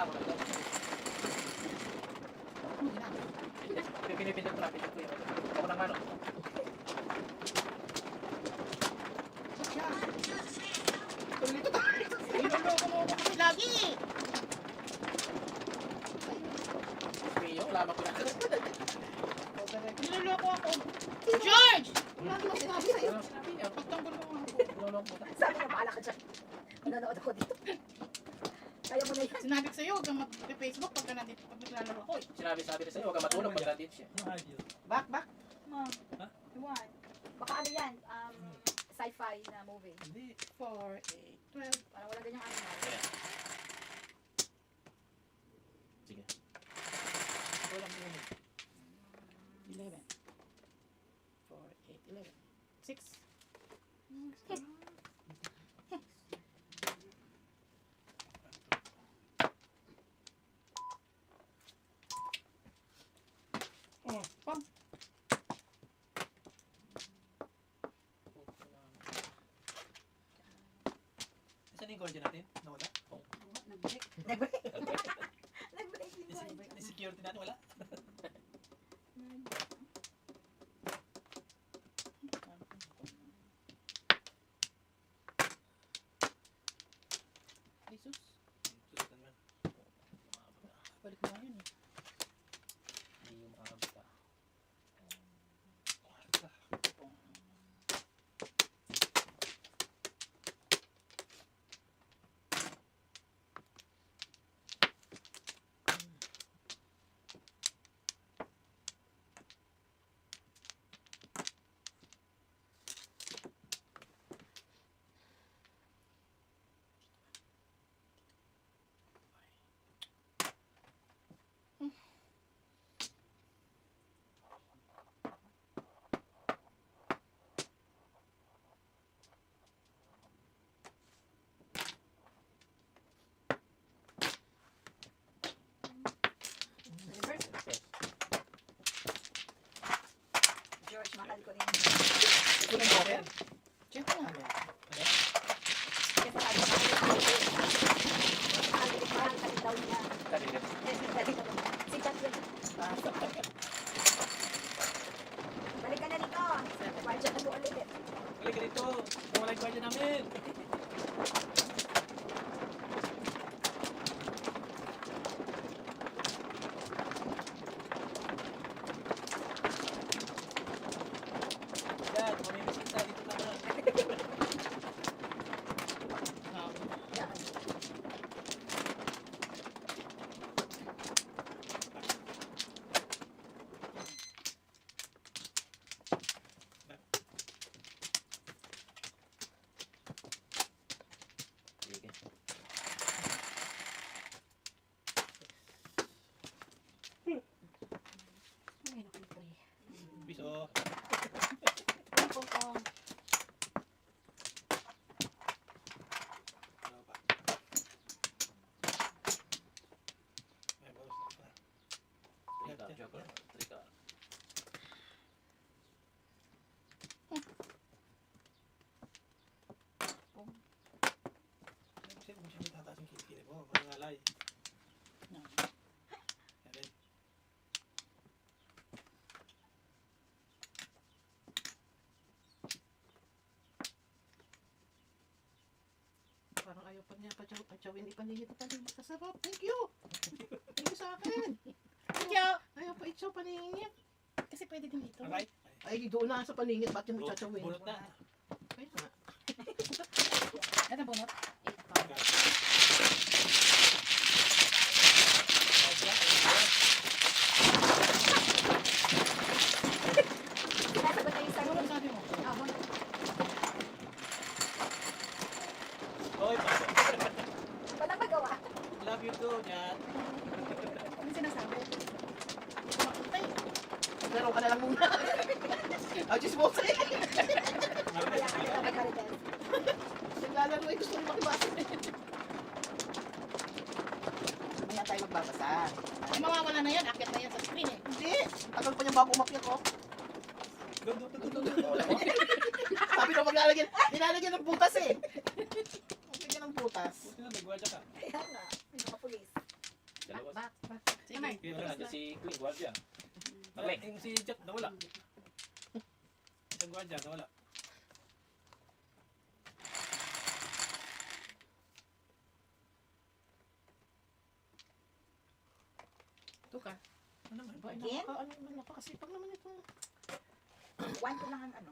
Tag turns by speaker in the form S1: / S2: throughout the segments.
S1: ako na ito. Pinipindot ko na, pindot ko yun. Ako ng ano.
S2: Tulito tayo.
S3: Niloloko mo ako kasi lagi.
S1: Pio, wala ko na.
S3: Niloloko ako. George!
S2: Wala naman sinabi sa'yo.
S3: Pagtanggol mo ako.
S1: Niloloko mo.
S2: Sabi ko, bahala ka dyan. Nanonood ako dito. Kaya mo na yan.
S3: Sinabi ko sa'yo, huwag kang mag-Facebook pagka nandito, pag naglalaro ko.
S1: Sinabi rin sa'yo, huwag ka matulog pag nandito siya.
S2: Back.
S4: Mom, what?
S2: Baka ano yan, sci-fi na movie.
S3: 4, 8, 12.
S2: Parang wala ganyang animal.
S1: Sige.
S3: Walang ulit. 11. 4, 8, 11. 6. Oh, pam.
S1: Saan yung guardian natin? Nawala?
S2: Nag-break. Nag-break. Nag-break yung boy.
S1: Yung security natin wala?
S3: Jesus.
S1: Susutan mo.
S3: Balik mo nga yun eh.
S1: Hindi yung maabot pa.
S2: George, mahal ko rin.
S1: Ito na mo.
S3: Check ko nga.
S2: Kasi sabi ko, mahal ka rin daw niya. Si Chat yun. Balik ka na dito. Kwartya na po ulit.
S1: Balik ka dito. Kung wala yung guardian namin. Yan, mamimisiita dito naman.
S2: Yan.
S1: Sige.
S2: Ay, naku, pre.
S1: Biso.
S3: Pong pong.
S1: Ano pa? May bawas na pa. Trika. Trika. Kasi kung siya may tataas yung kilikili mo, mangalay.
S3: No.
S1: Yan rin.
S3: Parang ayaw pa niya patsawin ipaningit pa rin. Masarap. Thank you. Thank you sa akin. Thank you. Ayaw pa itsaw paningit. Kasi pwede din ito.
S1: Alright.
S2: Ay, doon na sa paningit. Ba't yung tsachawin?
S1: Bunot na.
S3: Kaya nga. Ano bunot?
S2: Sinasagot na yung
S3: Ano
S2: sarili.
S3: sabi mo?
S2: Ah, bunot.
S1: Oy, pasok.
S2: Walang magawa.
S1: Love you too, Jan.
S3: Ano sinasabi? Makutay.
S2: Laro ka na lang muna. Ang chismosa eh.
S1: Marites,
S2: Kaya ka na mag-marites.
S3: Naglalaro ay gusto rin makibasa.
S2: Mamaya tayo magbabasa.
S3: Ay, mawawala na yan. Akyat na yan sa screen eh.
S2: Hindi. Tagal pa niya bago umakyat ko. Sabi na maglalagyan. Nilalagyan ng butas eh. Maglagyan ng butas.
S1: Buti na, nagwadya ka.
S2: Kaya nga. Hindi ka pulis.
S5: Ito yung gwardiya.
S1: Wala, yung si Jack nawala. Isang gwardiya nawala.
S3: Ito ka.
S1: Ano naman?
S3: Ba,
S2: Again?
S3: napakasipag naman ito.
S2: 1, 2 lang ang ano.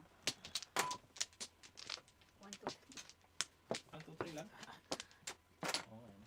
S2: 1, 2, 3.
S1: Ang tutoy lang.
S5: Oo, ano.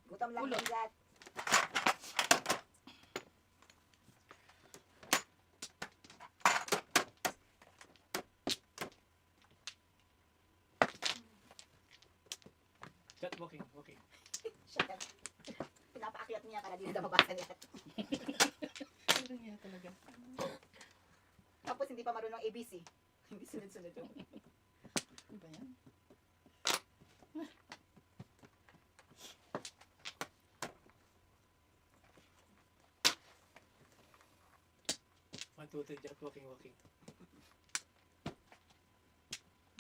S2: Gutom lang
S3: Ulo.
S2: yung gat.
S1: Jack, walking, walking.
S2: Siya. Pinapaakyat niya para di na mabasa niya.
S3: Ano niya talaga?
S2: Tapos hindi pa marunong ABC. Hindi sunod-sunod yung.
S3: Ano ba yan?
S1: One, two, three, Jack, walking, walking.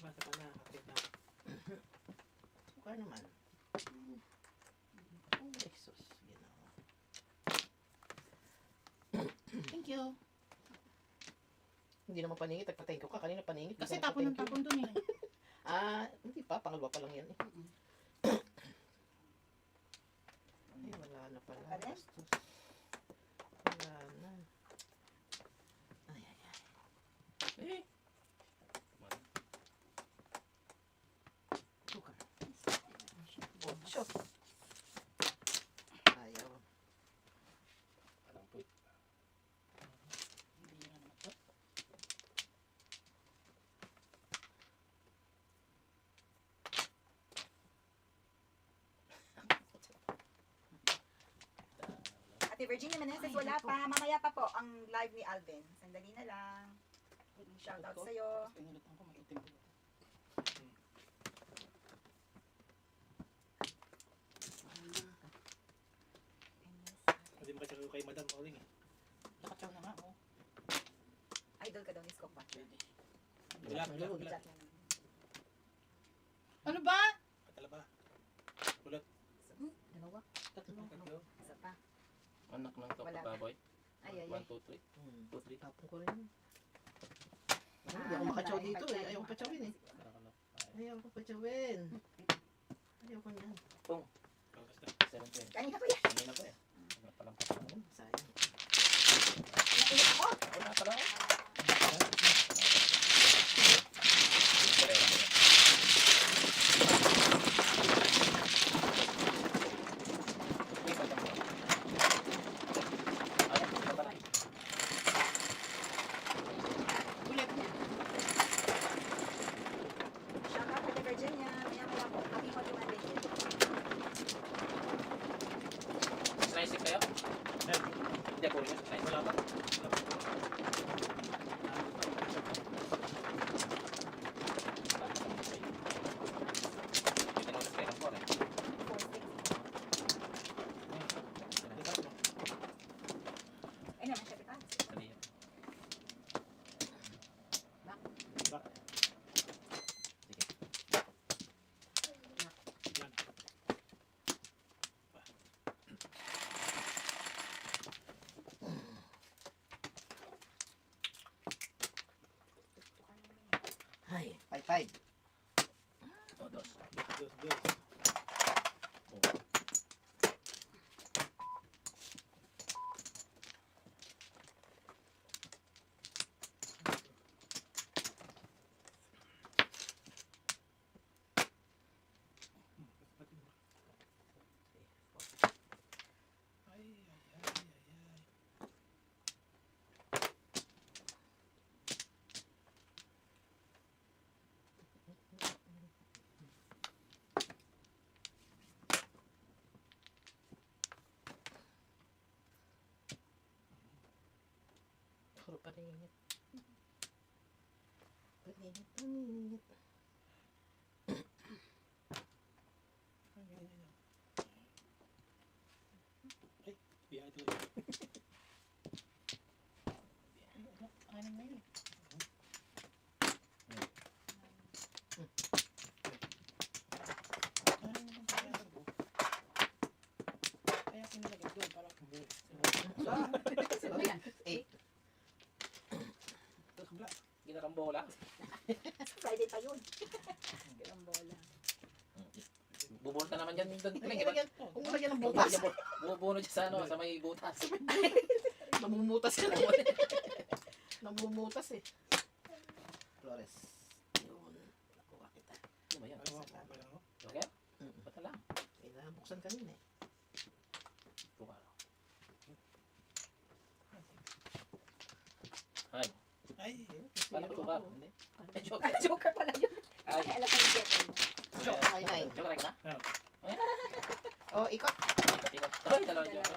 S1: Basta ka na, akit na.
S3: Mukha naman. Oh, Jesus. Ginawa. Thank you. Hindi naman paningit. Nagpa-thank you ka. Kanina paningit.
S4: Kasi
S3: Hindi
S4: tapon ng
S3: nagpa-thank you.
S4: tapon dun eh.
S3: Hindi pa. Pangalawa pa lang yan eh. Ay, wala na pala.
S2: Ano?
S3: Bastos. Wala na. Ay, ay, ay.
S1: Eh,
S3: Ito ka. Ocho. Ayaw.
S5: Parang po.
S2: Ate Virginia Meneses, wala pa. Mamaya pa po ang live ni Alvin. Sandali na lang. Shoutout sa'yo.
S3: Pinulutan ko. Maitim ko.
S1: hindi mo kasi kay Madam Oling eh.
S3: Nakataw na nga. Oh.
S2: Idol ka daw ni Skok Butler.
S1: Wala, wala,
S3: Malulog.
S1: wala.
S2: Chat na lang.
S4: Ano ba?
S1: Patala ba? Kulot.
S2: Dalawa.
S3: Tatlo.
S1: Tatlo.
S2: Isa pa.
S5: Anak ng
S2: Wala.
S5: kapababoy.
S2: Ay, ay,
S5: 1,
S2: ay.
S5: 2, 3.
S3: Two, three. Tapon ko rin. Hindi ako makatsaw dito eh. Ayaw ko patsawin eh. Ayaw ko patsawin. Ayaw ko niyan.
S1: Basta.
S5: 17.
S2: Kanina ko yan.
S5: Kanina pa eh. Wala pa lang pa.
S3: Sayang.
S2: Nainit ako.
S5: Wala pa lang.
S3: Ulit.
S2: Shoutout Ate Virginia. Maya-maya po. Happy Holy Monday.
S5: Slice kayo? Hindi ako rin. Slice.
S1: Wala pa. Wala pa.
S2: Ay naman, siya kita.
S1: Yan.
S3: Ay, 5-5.
S1: Dos, dos. Ay, ay, ay, ay, ay.
S3: Paningit. Paningit, paningit.
S1: Biya ito.
S4: Ano na yun? Kaya pinalagay doon para
S2: Ano yan?
S5: Ginarambola.
S2: Friday pa yun. Galang bola.
S5: Bubunot na naman yan.
S3: Kung lagyan ng butas.
S5: Bubunot siya sa ano, sa may butas.
S3: Namumutas ka naman. Namumutas eh. Flores. Yun. Nakuha kita.
S5: Ano ba yan?
S1: Ano ba yan?
S5: Okay? Ba't na lang?
S3: Kailangan buksan kanina eh.
S5: Buka. Ay.
S1: Ay,
S5: Paano ko ba? Hindi. Ay, joke.
S2: Joker pala yun.
S5: Ay,
S2: Ay, alam ko yung get.
S3: Joke kay Nine.
S5: joke right na?
S3: Oh, ikot.
S5: Ikot. Ay, dalawang joke.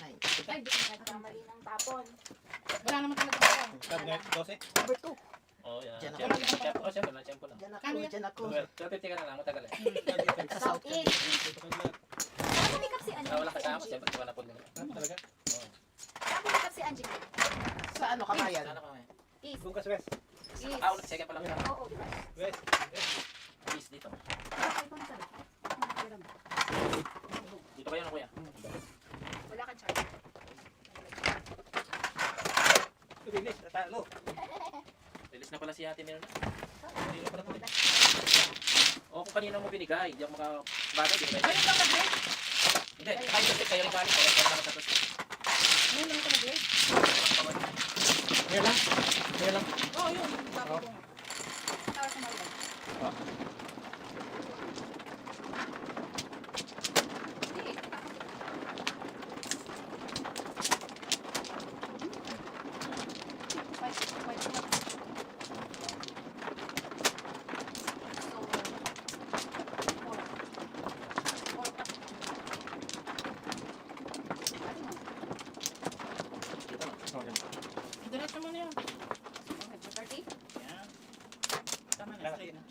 S3: Nine.
S4: Ay, di ko
S2: Nagkamali ng tapon.
S4: Wala naman talaga ako.
S1: sabi na 12.
S2: Number 2.
S5: Oh, yan.
S3: Diyan
S5: Siyempre, siyempre, oh, siyempre, siyempre lang.
S3: Diyan ako,
S4: Ano yan?
S3: diyan ako.
S5: Well, 250 ka na lang, matagal eh.
S3: Sa South ka.
S2: Southeast. Saan bumikap si Angie?
S5: Wala kasama, siyempre, iwan na po nila.
S1: Talaga?
S2: Saan bumikap si Angie?
S3: Sa ano, Kabayan?
S5: Sana kami.
S2: East.
S1: Doon ka sa west.
S2: East.
S5: Ah, ulit, second pa lang siya.
S2: Oo, di ba?
S1: West.
S5: Please, dito.
S2: Ay, kung saan?
S5: Dito kayo na kuya.
S2: Wala kang charge.
S1: Bilis, talo.
S5: Release na pala si ate meron na. Hindi na pala tuloy. O, kung kanina mo binigay, hindi ako makabata, di ba?
S4: Ayun ka mag-grade?
S5: Hindi, kahit kasi kayo rin galing, kaya naman tapos.
S4: Ayun naman ka mag-grade?
S1: Ngayon lang. Ngayon lang.
S4: Oo, yun. Tapos ko.
S2: Tawag sa Marlon. Hindi.
S5: Dito na.
S4: Diretso mo na yun.
S2: 30?
S4: Tama na.
S1: Lang.
S4: Straight na.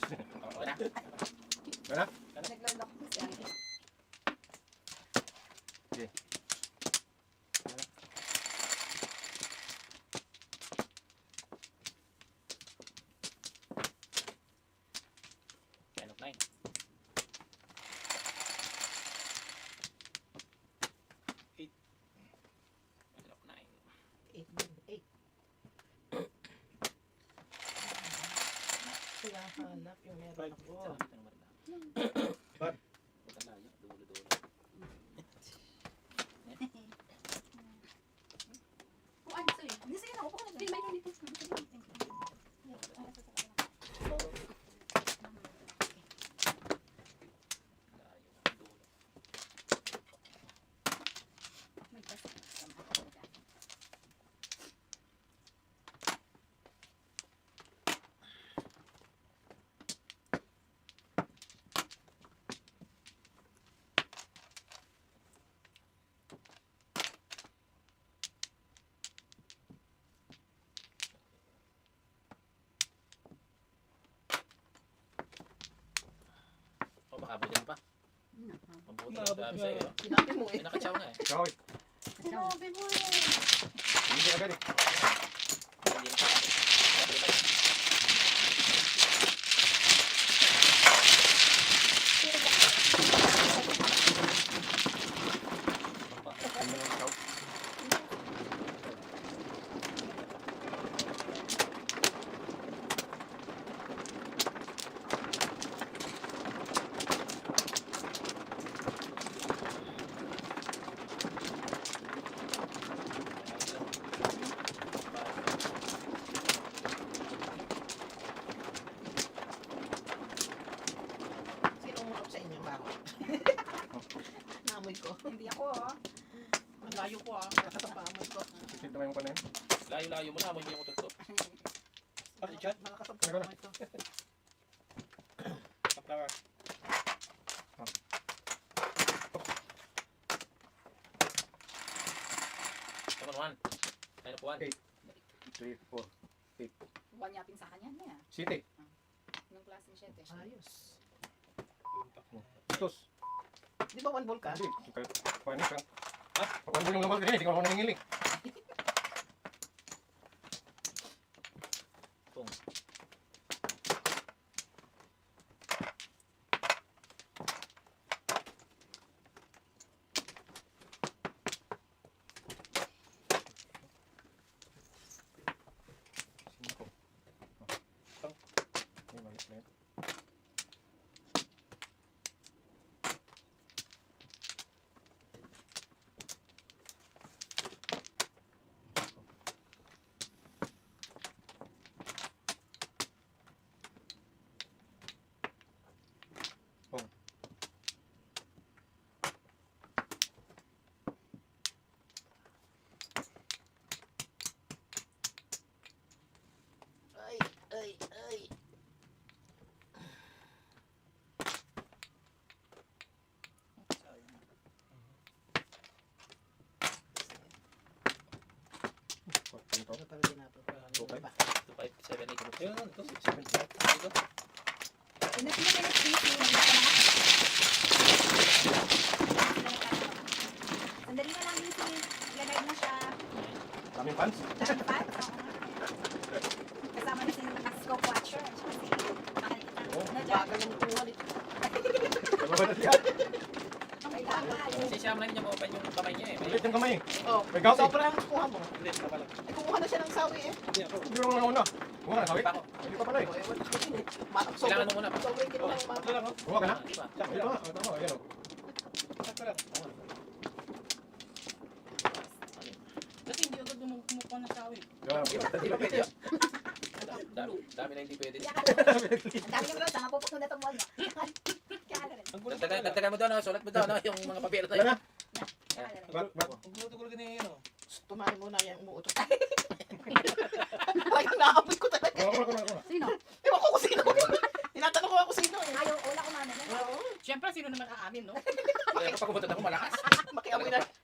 S5: Wala.
S2: Naglalak ko siya.
S5: End of 9. End of 9.
S3: 8. Kaya hanap yung meron ako.
S5: Dito naman na.
S1: Bad.
S5: Punta layo, dulo-dulo.
S2: Kung ano sa'yo? Hindi sige na, upo ka na dyan. May dito.
S5: Layo, dulo.
S2: May tas.
S5: O, makabuti mo pa. Mabuti na
S1: Mabuti
S5: sabi
S1: na.
S5: sa'yo.
S3: Sinabi mo eh.
S5: Pinakatsaw na eh.
S1: Choy.
S3: Sinabi mo eh.
S1: Hindi agad eh.
S5: Hindi na pa.
S3: Sino umulok sa inyo ba? Naamoy ko.
S2: Hindi ako, oh.
S3: Ang layo ko ah. Nakasapaamoy ko.
S1: Ito naman yung kanin.
S5: Layo-layo mo na, mo hindi mo tutok.
S1: Ah, si Chat.
S3: Nakasapaamoy ko.
S1: Kapla.
S5: Come on, one. Line up one.
S1: Okay.
S6: 3, 4.
S2: Wanyapin sa kanya niya.
S6: City.
S2: Nung klase 7.
S3: Ayos.
S6: Tos.
S3: Di ba 1 ball ka?
S6: Hindi. Paano siya? Ha? Paano yung lamal kanina? Hindi ka ako nangingiling. Cinco. May mali na yun.
S3: Ay, ay, ay.
S6: Ito.
S3: Ano pala ginagawa?
S6: Okay.
S5: 2, 5, 7, 8.
S1: Ayun, ito.
S6: 7, 5.
S2: Pinapinapin na Sandali na lang, Missy. Ilagay na siya.
S6: Daming fans.
S2: Dami pa? Kasama na si Scope Watcher. Tsaka si Makalita.
S6: Oo.
S2: Ano dyan?
S3: Bagal ng kuha nito.
S6: Dalawa na siya.
S2: May bakal.
S5: Kasi siya man niya ma-open yung kamay niya eh.
S6: Ulit yung kamay.
S3: Oh,
S6: May gout eh.
S3: sobrang kuha mo.
S1: Hindi, ako lang.
S3: Eh, kumuha na siya ng sawi eh.
S1: Hindi ako.
S6: Hindi mo nauna. Kuha ka na, sabi?
S5: Pa ako.
S6: Hindi pa pala eh.
S3: Oh, ewan ko din eh.
S5: Kailangan mo muna.
S3: Sobrang kinuha ng
S1: Ito
S3: mama.
S1: lang, oh.
S6: Kuha ka na?
S5: Di ba?
S1: Sakto
S6: Ito
S1: lang.
S6: nga. Tama. Ayan o.
S1: Sakto lang.
S4: Kasi hindi agad kumukuha ng sawi.
S5: Di ba pwede yun? Dami na hindi pwede.
S2: Ang dami yung rosa. Mapupukno na itong wall mo. Kaya rin.
S1: Ang gulo
S5: Dagdagan mo doon, sulat mo doon yung mga papel na
S6: Wala
S5: yun.
S6: na.
S2: Kaya rin.
S1: Ang gulo ni ano.
S3: Tumahin muna yan, umuutot. Talagang naabot ko talaga.
S6: Kuha.
S2: Sino?
S3: Ewan ko kung sino. Tinatanong ko ako sino eh.
S2: Ayaw, wala ko mami.
S3: Oo.
S4: Siyempre, sino naman aamin, no?
S5: Kaya kapag pumunta ako malakas.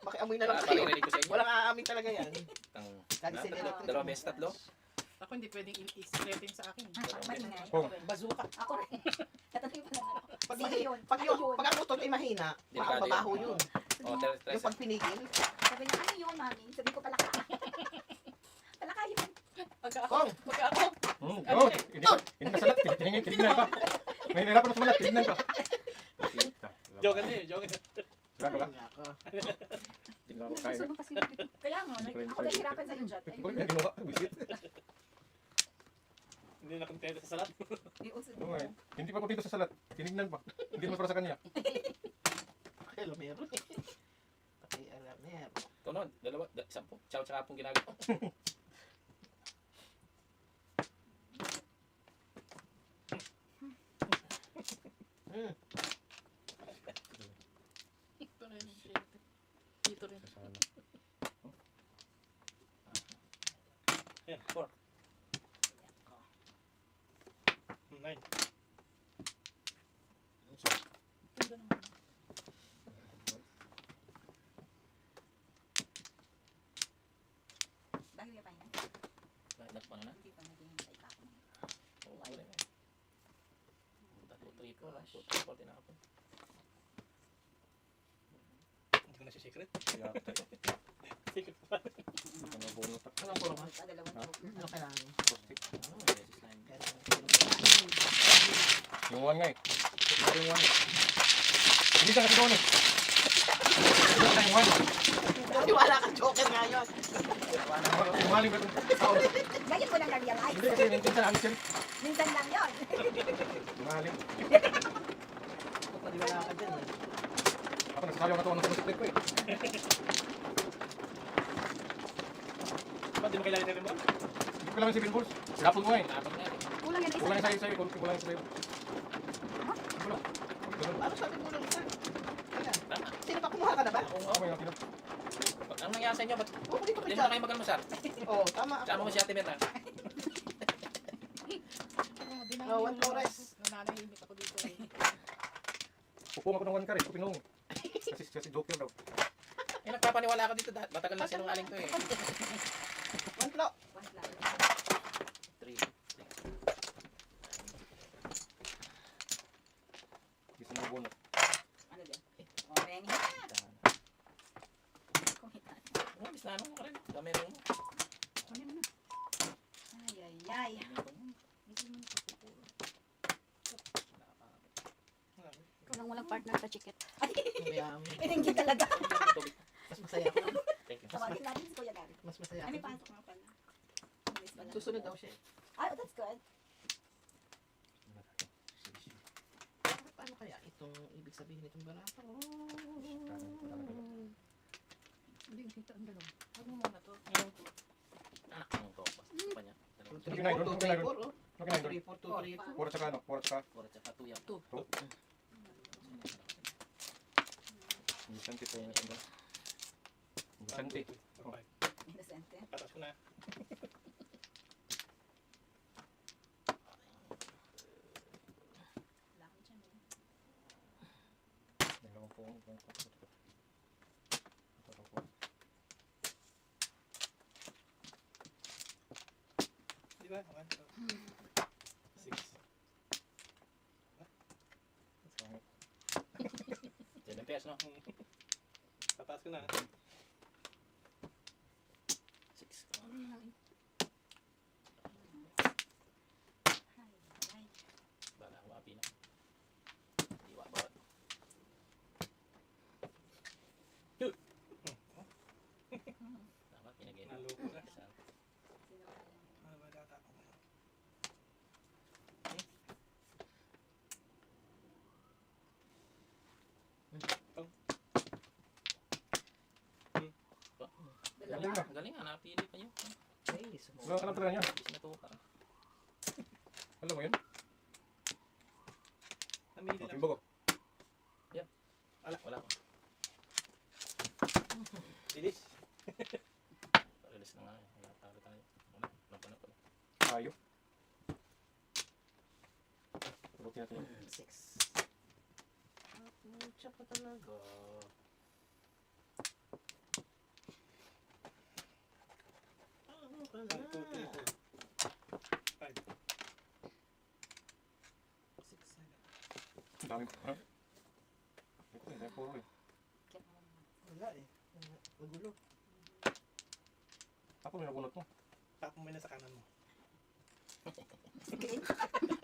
S3: Makiamoy na lang kayo.
S5: Parinig ko sa inyo.
S3: Walang aamin talaga yan.
S5: Ang-
S3: Kasi sila electric.
S5: Dalawang beses, tatlo.
S4: Ako hindi pwedeng i-secretin sa akin.
S2: Maingay.
S6: Kung.
S4: Bazooka.
S2: Ako rin. Tatanungin pa lang ako.
S3: Pag,
S2: Sino yun?
S3: pag,
S2: Ano
S3: yung,
S2: yun?
S3: pag ang utol ay mahina,
S5: Delikado
S3: mabaho
S5: yun.
S3: yun.
S5: O,
S3: Yung pag pinigil,
S2: Sabi niya, ano yun, mami? Sabi ko, palaka. Palaka yun.
S4: Pagka ako,
S3: Kong,
S4: pagka ako,
S6: Oh, hindi ka salat. Tinignan ka. May nahirapan na sumalat. Tinignan ka.
S1: Joke na eh, joke na.
S6: Wala ka ba?
S3: wala ka.
S6: Tingnan ko kain.
S2: Susunod kasi. Kaya nga, ako nahihirapan sa'yo dyan.
S6: Ito ko yung ginawa. Visit.
S1: Hindi na kontento sa salat.
S6: Oo nga eh. Hindi pa ko dito sa salat. Tinignan pa. Hindi naman para sa kanya.
S3: Kaya lumero eh. Pati alamero.
S5: Ito noon, dalawa, 10. Chow tsaka pong ginagawa.
S4: ito rin. Dito rin.
S1: Ayan, 4. 9.
S4: Ito naman.
S2: Bakit niya pa yun?
S5: Nakpan na.
S2: Hindi pa naging hintay ka ako.
S5: Oo, wala na. 3, 4, 4 tinapon.
S1: Hindi ko na siya secret.
S6: Kaya ako tayo.
S1: Secret pa.
S6: Ano bunot ako.
S3: Anong puro ka?
S2: Dalawang
S6: Ha?
S2: joke.
S3: Ano kailangan mo?
S6: Postik.
S3: Pero,
S6: Yung one nga eh. Yung one. Hindi ka kasi doon eh. Yung one.
S3: wala kang joker ngayon.
S6: Umaling ba itong
S2: Ngayon ko lang na-realize.
S6: Hindi kasi minsan ang siya.
S2: Minsan lang yun.
S6: Umaling.
S3: Paniwala ka dyan eh.
S6: Ako nagsasabi ako ng split ko eh.
S1: Ba't di mo kailangan na rin mo?
S6: Hindi ko lang yung 7 balls. Sinapol mo nga eh.
S5: Tinapon na yan.
S2: Kulang yan
S6: Kulang
S2: isa.
S6: yung sa'yo. Kulang yung sa'yo. Kulang. Ganun.
S3: Ano sabi mo lang isa? Kaya,
S5: Tama.
S3: sino pa kumuha ka na ba?
S5: Oo,
S6: Ako may nakita.
S5: ang nangyari sa inyo, ba't
S3: Oo, dito ka
S5: hindi mo na
S3: dyan.
S5: kayo mag-almusal?
S3: Oo, tama ako.
S5: Sama mo si Ate Mirna.
S3: Oh, 1 oras.
S4: Nananahimik ako dito.
S6: Pupuha ako ng one car eh. Pinong. Kasi joker daw.
S5: Eh, nagpapaniwala ako dito. Matagal na sinungaling to eh.
S3: 1 flow.
S2: One flower.
S6: bunot.
S2: Ano din? Oh, menghit. Kumitan.
S5: Oh, bis na ano ka rin. Dami rin mo.
S2: Ay, ay, ay.
S4: Ikaw lang walang partner sa chikit.
S3: Kaya,
S2: Ininggi talaga.
S3: mas masaya ako.
S5: Thank you.
S2: Tawagin natin si Kuya Gary.
S3: Mas masaya
S2: Ay, may
S3: ako.
S2: pasok nga pala. Miss pala.
S3: Susunod daw siya.
S2: Ah, oh, that's good.
S3: Paano kaya itong ibig sabihin itong barata?
S4: Hindi ko kita ang dalawa.
S5: Ano mo na to? Yung anak mo to. Basta pa niya.
S3: 2, 3, 4, 2, 3, 4, oh.
S6: Ano kinain doon?
S3: 2, 3, 4, 2, 3, 4.
S6: Puro tsaka ano? Puro tsaka.
S5: Puro tsaka tuyang.
S6: Vicente po yung ano. Vicente. Oh.
S2: Innocente.
S1: Patas ko na.
S2: Wala ko dyan, eh.
S6: Dalawang po.
S1: Di ba? 1, 2, 6.
S5: 7 pairs, no?
S1: Patas ko na.
S5: 6.
S2: Ay, ay.
S5: Bala, wapi na. Iwa bawat. Tama, pinagay na.
S1: Naloko na.
S2: Sino kaya?
S1: Ano ba data?
S6: Galing na.
S5: Galing nga, napili pa niyo.
S3: Ay,
S6: Wala ka lang talaga niya.
S5: Bis na to ka.
S6: Alam mo yun?
S1: Namili lang.
S6: Timbago.
S5: Wala ko.
S1: Bilis.
S5: Release na nga. Wala talo tayo. Wala. Wala pa.
S6: Tayo. Buti natin yun.
S3: 6. Siya pa talaga. Ano ka
S1: 1, 2, 3,
S3: na?
S1: 4. 5.
S3: 6.
S6: Ang dami ko. Ha? Ito eh. Puro eh.
S3: Wala eh. Magulo.
S6: Ako may nabunot mo.
S1: Tapon mo na sa kanan mo.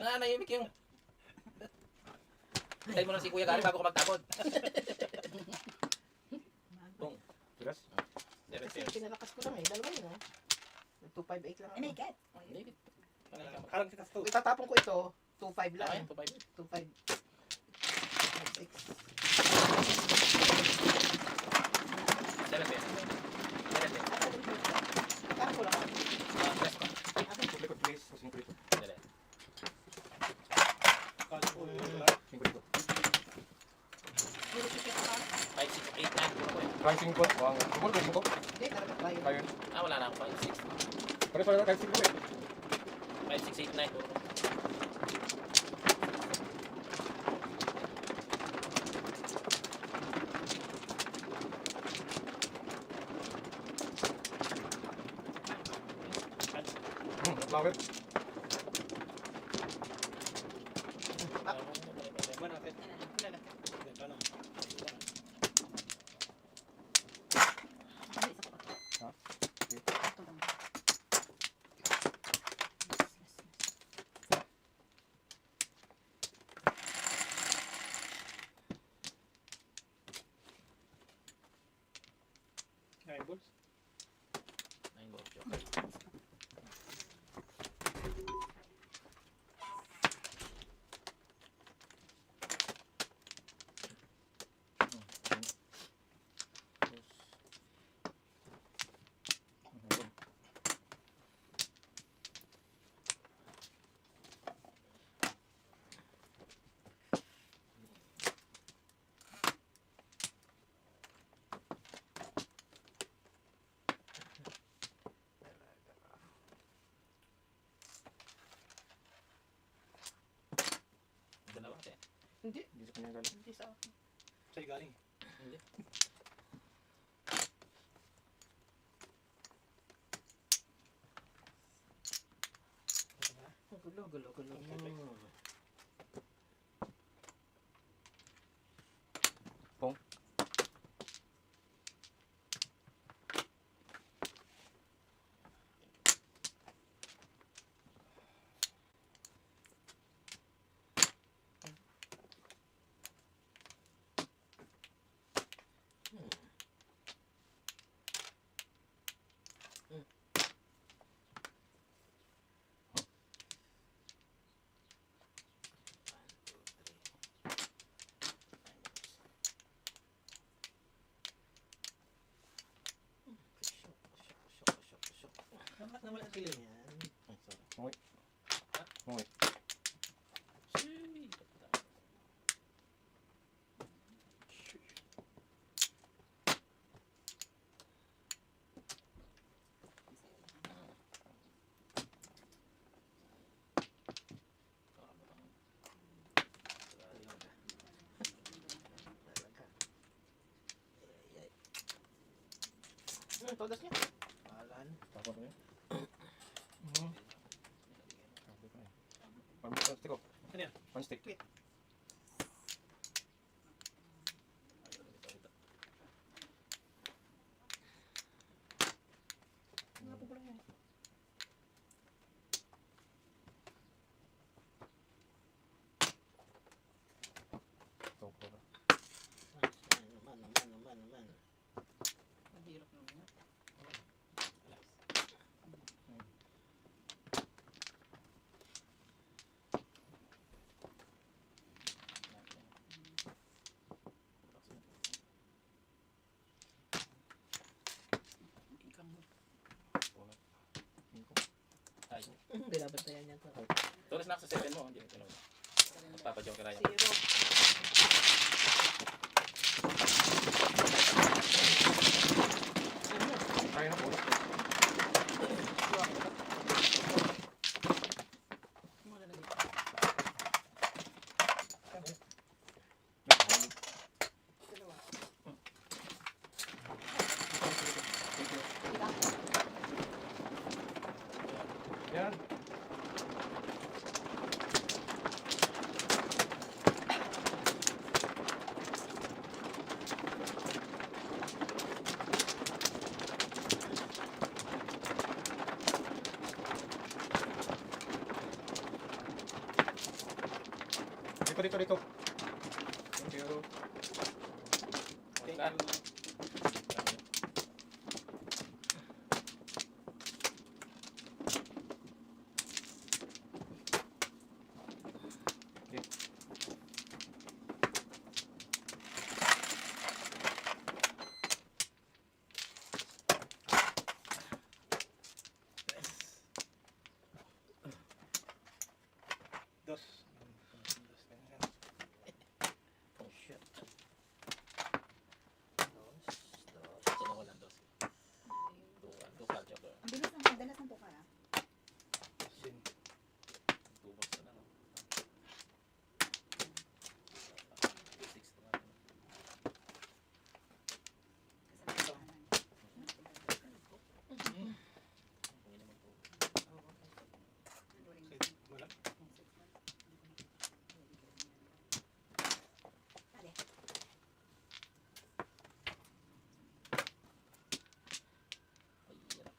S5: Nahimik yung... Tayo mo na si Kuya Gary bago ko magtapon. Bong.
S6: Tigas.
S5: 7
S3: Kasi
S5: pairs.
S3: pinalakas ko lang eh. Dalawa yun eh. 258 lang
S2: Ay, may
S3: ako.
S2: cat.
S5: David.
S1: Harang kita sa to.
S3: Itatapon ko ito. 25 lang.
S5: Ayan, 2-5.
S3: 25. 6.
S5: 7 pairs. 7 pairs.
S3: Itatapon ko lang.
S5: Press pa.
S6: Likod please. Kasi yung prito.
S5: Dali.
S1: Kala ko yun.
S6: Yung prito.
S5: 5, 6, 8, 9. Puro ko eh.
S6: Trying 5. Wang. Bumulot ko 5.
S3: Hindi, talaga tayo.
S6: Tayo yun.
S5: Wala na ako. 5, 6.
S6: Pare pare kahit 5 eh.
S5: 5, 6, 8, 9. Puro ko.
S6: Flower.
S1: Mana, Pet? Ito na. Nine balls.
S5: 9 balls. Joker. Dalawa te.
S3: Hindi.
S6: Hindi sa kanya galing.
S3: Hindi sa akin.
S1: Sa'yo galing.
S5: Hindi.
S3: Gulo.
S6: Pong.
S3: Dapat na wala sila yan. Ay, sorry.
S6: Umuwi.
S3: Todas niya. Palan.
S6: Tapos na yun. One stick off.
S1: Ano yan?
S6: One stick. Toko na.
S3: Man.
S4: Mahirap naman yan. Ikaw mo.
S5: Ay,
S3: Binabantayan niya to.
S5: tulis na ako sa 7 mo. Hindi ko alam. Magpapadyo ka raya.
S4: 0.
S6: Kaya na po.
S4: Muna na dito. Dalawa.
S6: Yan. Dito. Thank you.
S1: Thank
S5: Ah.
S1: you. Dos.
S3: Oh, shit.
S5: Sino ko lang dos. Duka, joker.
S2: Ang dalas ng tuka ah.
S1: Sin.
S5: Tubos na lang. 6 na lang. Hindi naman po.
S1: Wala.
S5: Ay, hirap.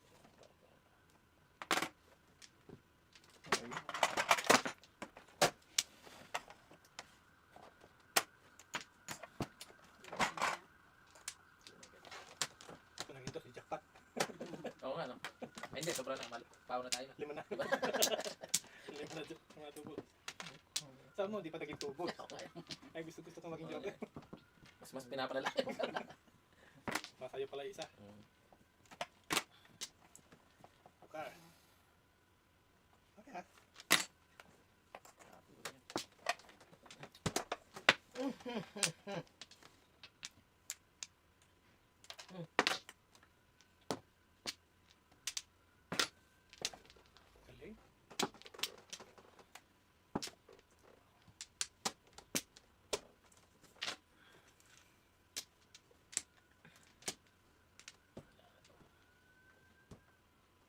S1: Ito na ito, si jackpot.
S5: Oo nga, no? Ay, hindi, sobra lang. Pao na tayo.
S1: 5 na. 5 na mga tubo. Saan mo, di pa naging tubo. Ay, gusto ko maging joker.
S5: Mas pinapalala.
S1: Masayo pala isa. Okay. Okay ah. Galing.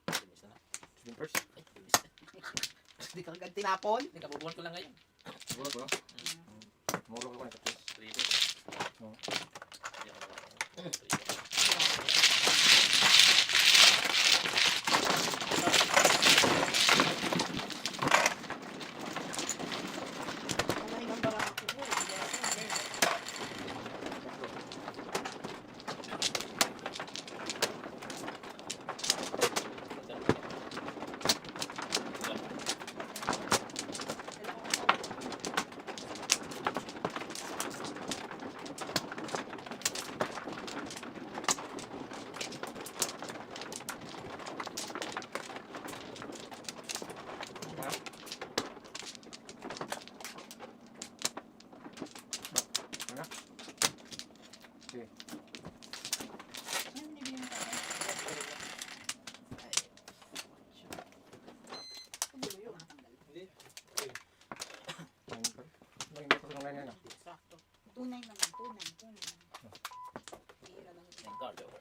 S5: Bilis na lang.
S6: Spin first.
S5: Ay, bilis na.
S3: Hindi ka agad tinapon.
S5: Hindi, kabubuhan ko lang ngayon.
S6: Siguro ko. Muro ko na ito.
S5: 3 days.
S6: Oo.
S3: Kumain ang barako mo. Hindi ako kumain.
S4: Ano binibigyan mo tayo?
S3: Tuloy yun.
S1: Hindi.
S6: Hindi ko lang yan.
S3: Sakto.
S2: Tunay naman, tunay. Tira lang yun.
S5: Yung card, oh.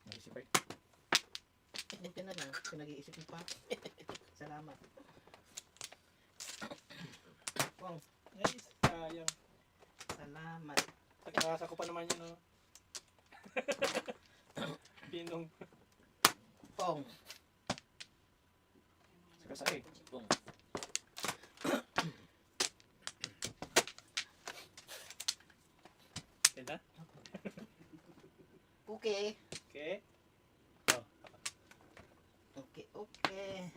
S6: Naisipay.
S3: Buti na lang. Pinag-iisip mo pa. Salamat. Pong,
S1: Nice. Sayang.
S3: salamat.
S1: Nagkakasa ko pa naman yun, no? Pinong.
S3: Pong.
S6: Saka sa eh.
S5: Kung
S1: Ganda?
S3: Okay.
S1: Okay.
S3: Okay.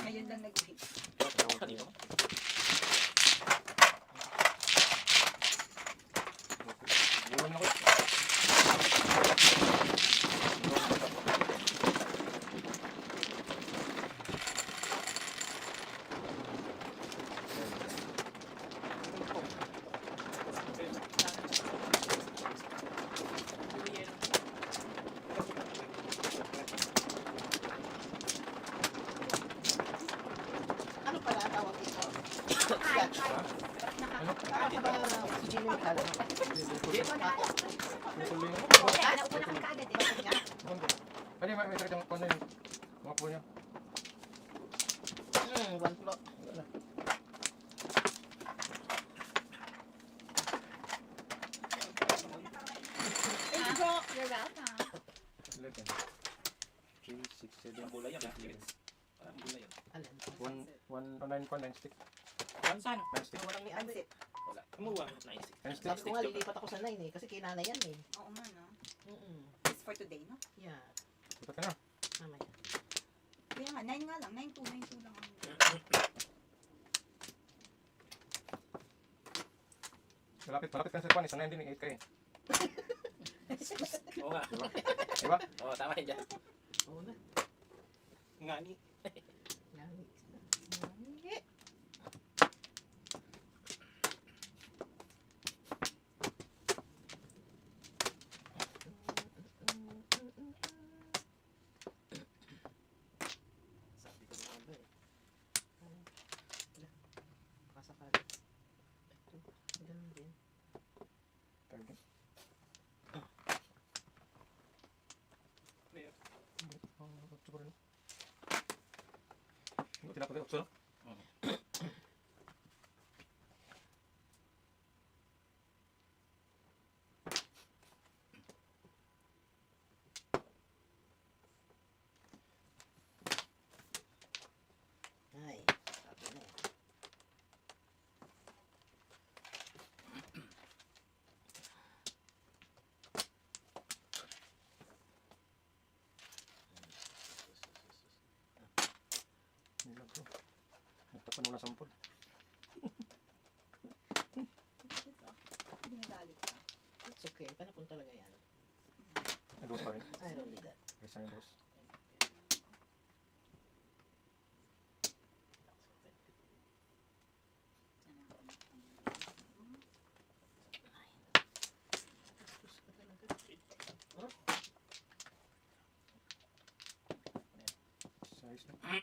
S2: Ngayon lang nag-hit.
S5: kanino?
S6: Iwan ako.
S3: Ano pala ang tawag dito?
S2: Ay,
S6: Ano?
S3: Ano ba si Jimmy Mikala?
S6: Nakuloy mo.
S2: naupo na kami kaagad eh.
S6: Pwede may sakit yung kondo yung mga po niya.
S3: One floor.
S2: Thank you, bro. You're welcome.
S6: 11. 3, 6, 7,
S5: Yung gulay yan, parang gulay yan.
S3: Alin?
S6: 109.9 stick.
S4: Saan?
S6: 9 stick.
S3: Walang ni Alex.
S2: Pansit.
S5: Wala.
S1: Kumuha.
S5: 96.
S6: 9 stick.
S3: Sabi ko nga lilipat ako sa 9 eh. Kasi kinana yan eh.
S2: Oo nga, no?
S3: Mm-mm.
S2: It's for today, no?
S3: Yeah.
S6: Lipat ka na.
S3: Mamaya.
S2: Kaya nga, 9 nga lang. 9-2 lang.
S6: Malapit ka sa kwan. Isang 9 din, 8 ka eh.
S5: Oo nga.
S6: Diba?
S5: Oo, tama yan dyan.
S3: Oo na.
S1: Ngani.
S3: Ngani. Ngani. Sabi ko na ba eh. Kasakali. Ito. Ganun din.
S6: Target. Siguro na. Hindi, tinapagay. Otso na.
S3: Ay, sabi na eh.
S6: Nilag ko. Nagtapan mo na sampol.
S2: Hindi nagalit ka.
S3: It's okay. Panapon talaga yan.
S6: Nag-boss pa rin.
S3: I don't need that.
S6: Kaysa yung boss. Size na.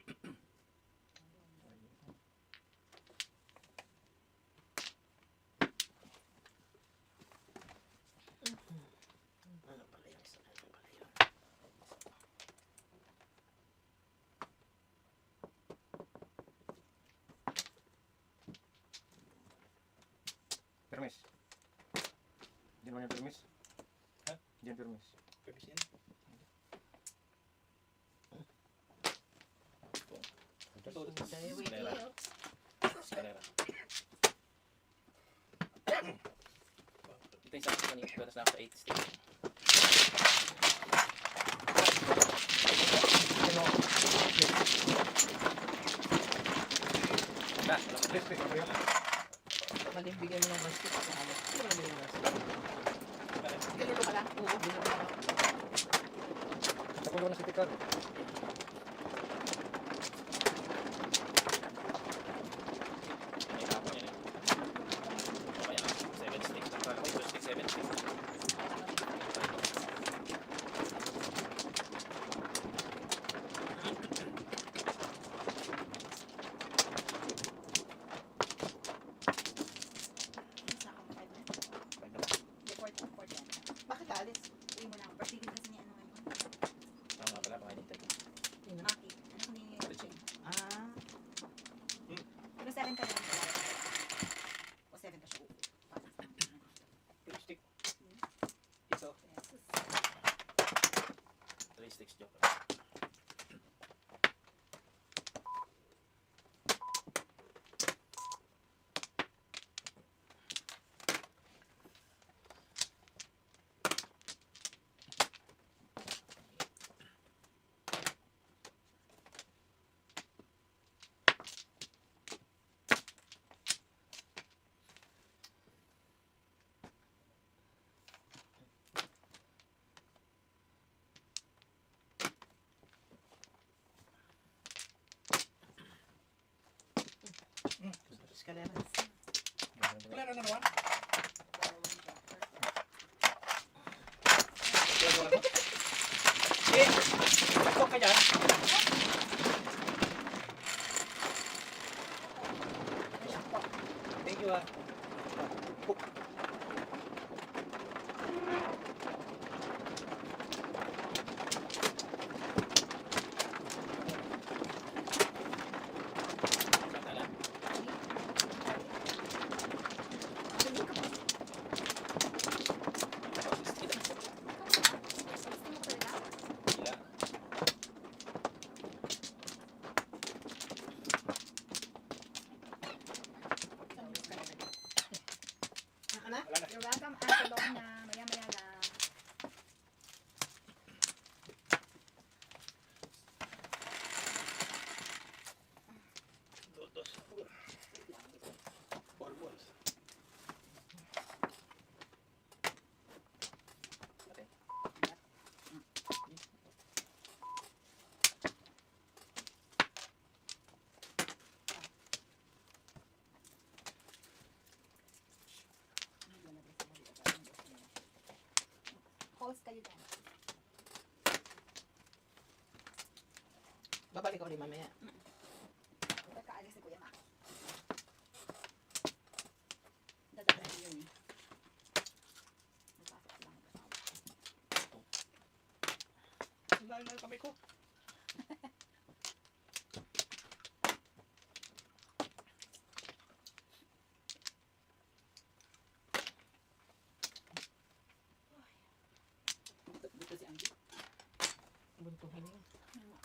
S6: Permis. Hindi naman yung permis.
S1: Ha?
S6: Hindi yung permis.
S1: Pwede yan.
S3: Dahil wait
S5: Kalera.
S3: lang.
S5: Kalera. Ito yung sabi ko kanina. Gatas na ako sa 8 stick. Na, wala ko.
S6: Please, please, okay.
S3: Maling bigyan mo ng mastic sa alam. Ano ba yung mastic? Ganito ka lang? Oo, ganito ka lang.
S6: Tapos ko na si Tikad.
S5: May hapon yan eh. Okay lang. 7 sticks. Nagpaka ko 2 sticks, 7 sticks.
S2: Isa ako, 5 minutes. Hindi, 4 yan.
S3: Bakit ka alis?
S2: Uwi mo na ako. Birthday din kasi ni ano ngayon.
S5: Tama pala, baka hindi tayo.
S2: Maki. Ano ko ni Richie?
S3: Ah,
S2: Pero 7 ka lang. O 7 ka siya.
S1: Plastic. Ito.
S5: 3 sticks joke.
S3: eskalera.
S1: Kalera na naman. Eh, ako ka dyan. Thank you ah.
S5: Tala. Sila.
S3: Naka na?
S1: Wala na.
S2: You're welcome, Ate Lorna. Maya-maya lang.
S1: Dos. 4 balls.
S2: Host kayo dyan.
S3: Babalik ako ulit mamaya.
S2: Pagkaalis si Kuya Max. Dadaan yun eh. Magpasok lang.
S1: Lalo na kamay ko.
S4: Dito si Angie.
S3: Buntuhin niya.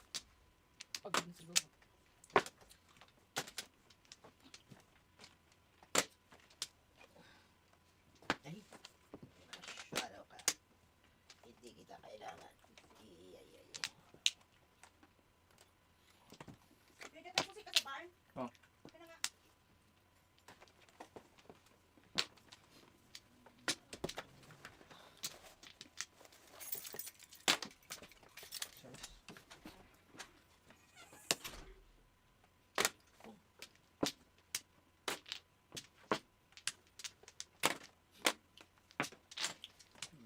S4: Pag siguro.
S3: Ay. Masyado ka. Hindi kita kailangan. Iyay.
S2: Pwede ka musika sa bar?
S6: Oh.
S2: Kaya nga.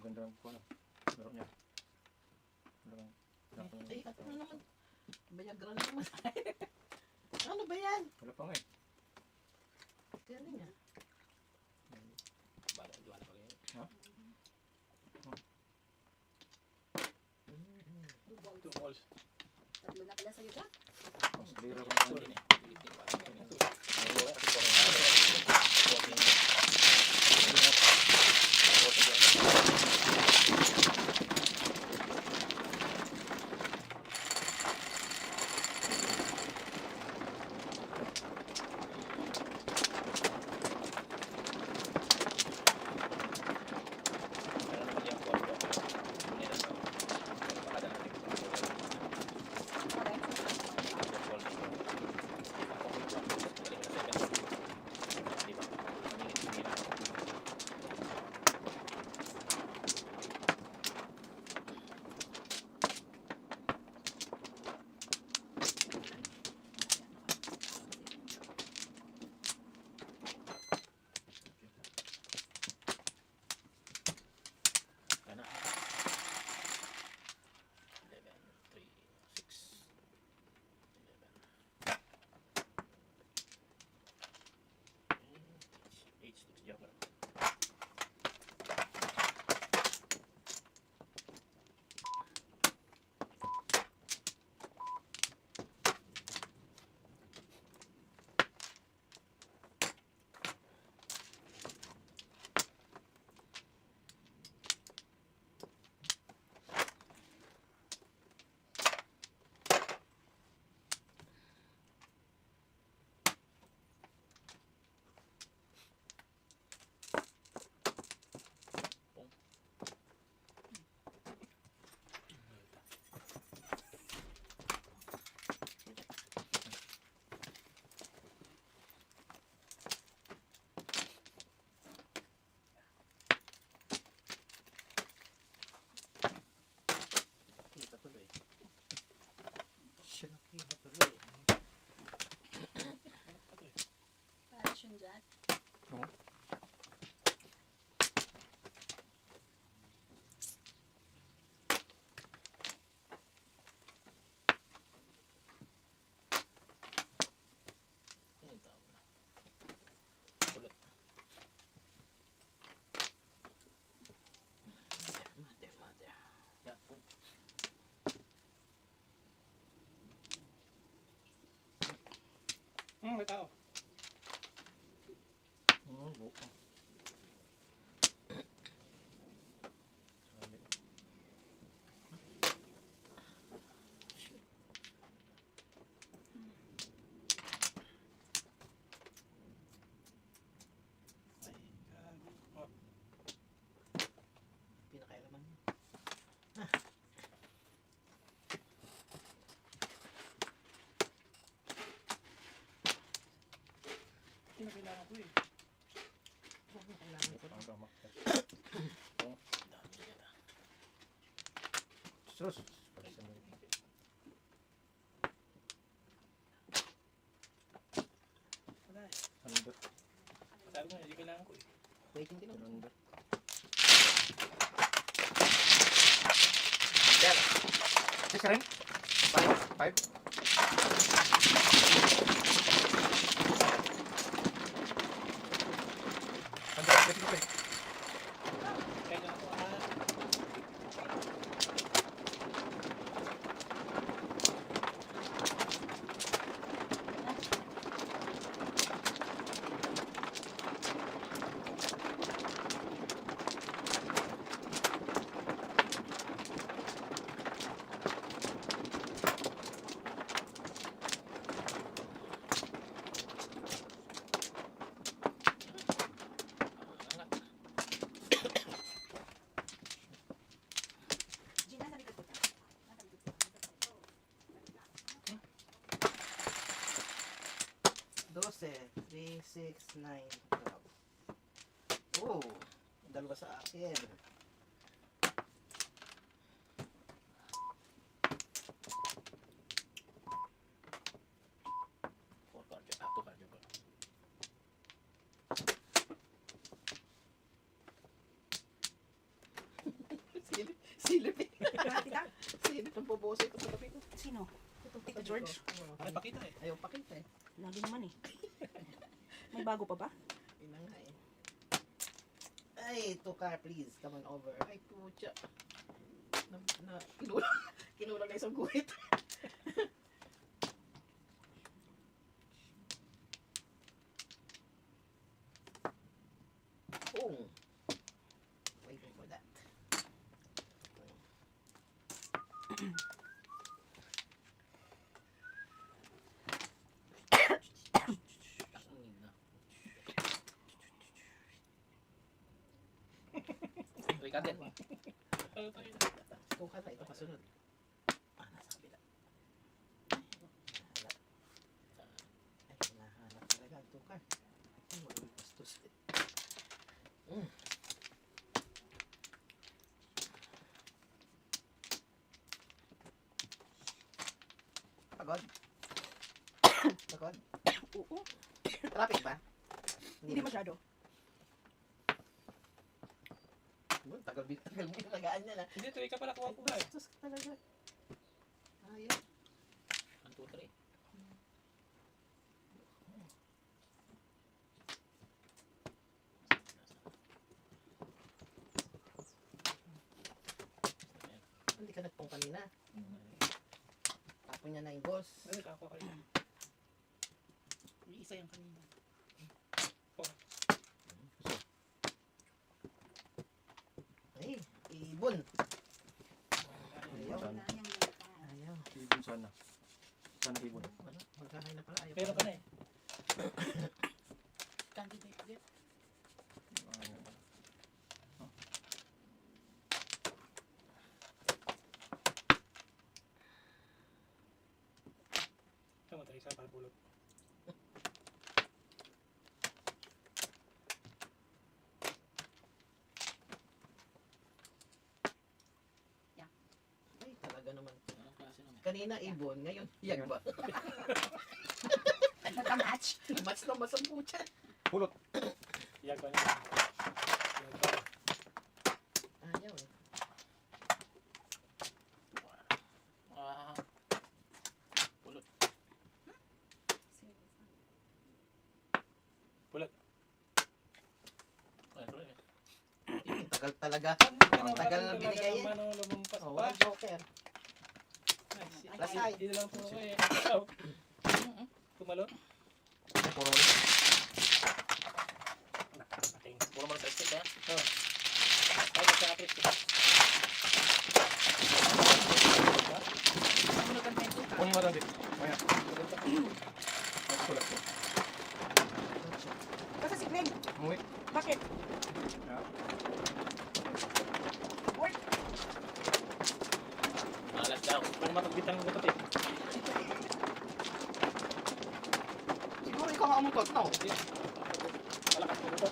S6: Ganda ng ano. Laro niya. Laro.
S3: Ay, ano naman? Bayagra naman. Ano ba yan?
S6: Wala pa nga eh.
S3: Galing ah.
S5: Bala, iwan pa kayo.
S6: Ha?
S1: 2 balls.
S2: Tatlo na pala sa'yo dyan.
S6: Mas clear ako
S5: Ito
S6: ng
S5: din eh. Pilipin pa. Ay, wala kasi 14. Joke lang. Kita tuloy.
S3: Siya nakita tuloy.
S4: Para siyang dyan.
S5: Ayun, tawag na. Kulot.
S3: Mother.
S5: Yan, boom.
S1: May tao.
S5: Buko. Sabi.
S3: Pinakailaman mo.
S1: Hindi na kailangan ko eh.
S3: Kailangan ko.
S6: Ang gamak.
S5: Dami yan, ah.
S6: Sus. Palisan mo.
S1: Wala eh.
S6: Sandot.
S1: Sabi ko hindi kailangan ko eh.
S3: Waiting din ako.
S6: Sandot.
S5: Yan.
S6: Six rin? Five? Sandot. Kasi ko eh.
S1: Kailangan ko
S2: Gina, sa likod ko. Nasa likod ko.
S3: 12, 3, 6, 9, 12. Oh, dalawa sa akin.
S5: Four card yun. Ah, two card yun pala.
S3: Silip eh.
S2: Tita?
S3: Silip ang pupuso ito sa tabi ko.
S4: Sino? Tita George?
S1: Ay, pakita eh.
S3: Ayaw pakita eh.
S4: Lagi naman eh. May bago pa ba?
S3: Ina nga eh. Ay, Tukar, please. Come on over. Ay, putya. Kinulang na isang guhit. Oh. Waiting for that.
S5: Tangin na. Uy, katin.
S3: Tukar na ito kasunod. Ah, nasa kabila. Ay, hinahanap talaga ang Tukar. Ay, walang bastos eh. Pagod? Pagod?
S4: Oo.
S3: Traffic ba?
S4: Hindi masyado.
S3: Tagal tagaan niya na.
S1: Hindi, tuloy ka pala kuha ko ba eh.
S3: Bastos ka talaga. Ayaw.
S5: 1, 2, 3.
S3: niya 9 balls.
S1: Ano ka kayo?
S4: Yung isa yung kanina.
S3: Ay, ibon. Ayaw.
S2: Wala niyang lupa.
S3: Ayaw.
S6: Ibon sana. Sana ibon.
S3: Wala, magkahay na pala. Ayaw
S1: Pero
S3: pala.
S1: ka na eh.
S4: Candidate ulit.
S1: Tama tayo sa pagpulot.
S3: Ay, talaga naman.
S5: Anong klase naman?
S3: Kanina ibon, ngayon iyag ba?
S2: Nagka-match.
S3: Match na masampu dyan.
S6: Pulot.
S1: Iyag ba niya? Iyag ba?
S3: Ayaw eh.
S5: Ah. Pulot. Ay, tuloy eh.
S3: Tagal talaga.
S1: Ang
S3: tagal na binigay eh.
S1: Mano lumumpas
S3: Oh,
S1: pa.
S3: walang joker.
S2: Plus
S3: eye.
S1: Hindi lang po eh. Ikaw. Tumalon.
S6: Puro
S1: Nakakating.
S5: Puro mo sa stick eh.
S1: Ay, nagkakapit.
S4: Sumunod ang peso.
S6: Kunin mo lang din. Maya. Pulot.
S2: Basta si Glenn.
S6: Umuwi.
S2: Bakit? Work.
S5: Malas daw.
S1: Parang matagbitang ng gatot eh.
S3: Siguro ikaw ang umutot, no?
S1: Malakas mo ito.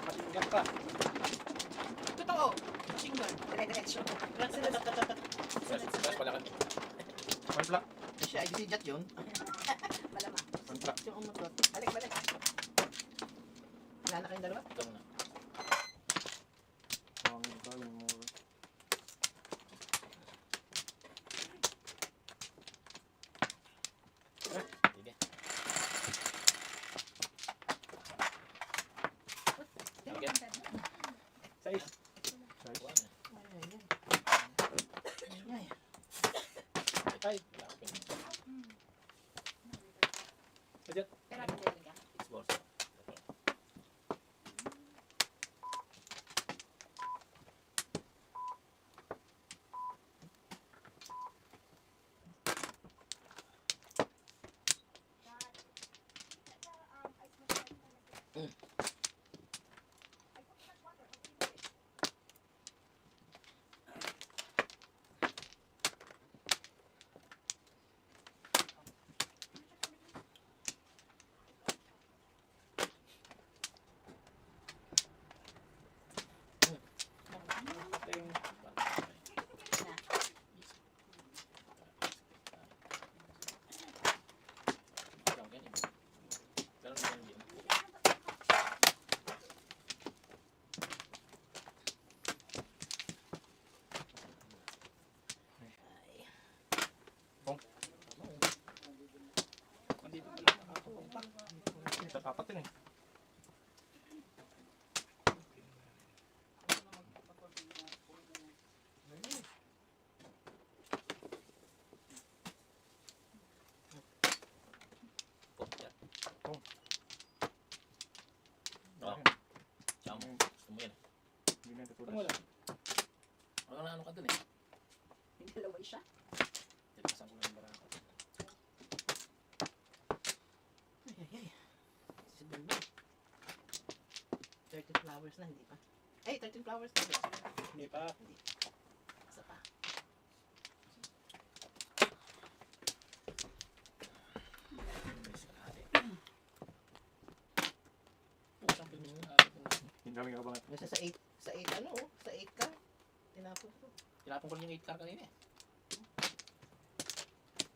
S1: Matinggan pa.
S3: Totoo. Single.
S2: Dire-diretso.
S5: Plus pala ka.
S6: One black.
S3: Siya ay si Jat yun.
S2: Malamang.
S6: One black.
S3: Yung umutot.
S2: Balik.
S3: Wala na kayong dalawa?
S5: Ito muna.
S6: Ang galing mo.
S5: Sige.
S1: Sais.
S6: Size.
S3: Ay,
S1: Ay.
S2: Pero ano ka?
S5: Xbox.
S1: Ting. Hindi pa pala nakakapunta.
S6: Apat din eh. Hindi na ito
S1: Ano wala?
S5: Ano ka dun eh?
S2: Hindi dalawa siya.
S5: Tinapasan ko ng barako.
S3: ay. Si Dulma. 13 flowers na, hindi pa. Ay, 13 flowers na.
S1: Hindi pa.
S3: Isa pa.
S6: Hindi kami kabangat.
S3: Nasa sa 8, sa 8 ano oh, sa 8 ka. Tinapos ko.
S5: Tinapon ko rin yung 8 car kanina eh.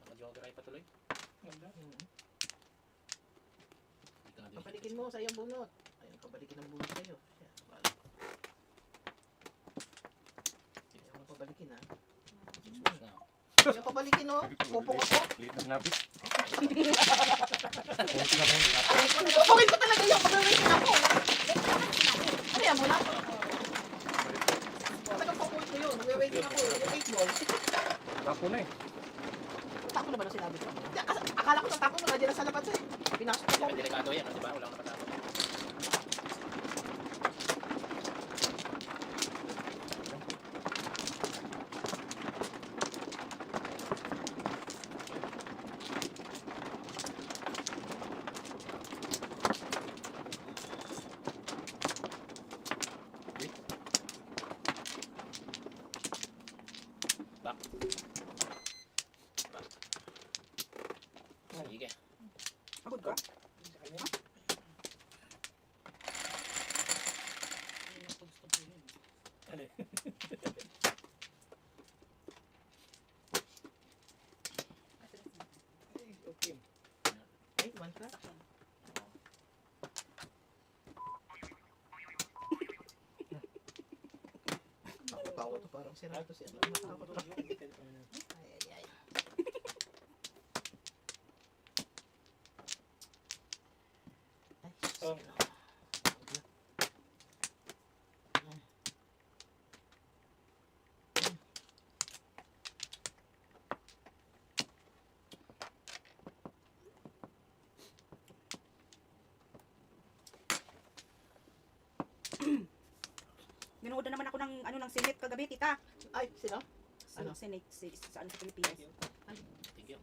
S5: Naka-jogger ay patuloy.
S1: Ganda.
S3: Pabalikin mo sa iyong bunot. Ayun, pabalikin ang bunot sa'yo. Siya, bala. Ayaw mo pabalikin ha. Ayaw pabalikin oh. Pupong ako.
S6: Liit na sinapit.
S3: Pupungin ko talaga yung pag-waitin ako. Ano yan muna? Talagang pupungin ko yun. Mag-waitin ako. Yung 8 ball.
S6: Tapo na eh.
S3: Tako na ba na ka. Ako, bawal to parang sirado siya. Matakot ako. Ay, ay, ay. Ay,
S1: Oh.
S2: Minuod na naman ako ng ano ng Senate kagabi, tita.
S3: Ay, sino?
S2: Ano?
S3: Ano?
S2: Senate sa ano sa Pilipinas.
S5: Thank you.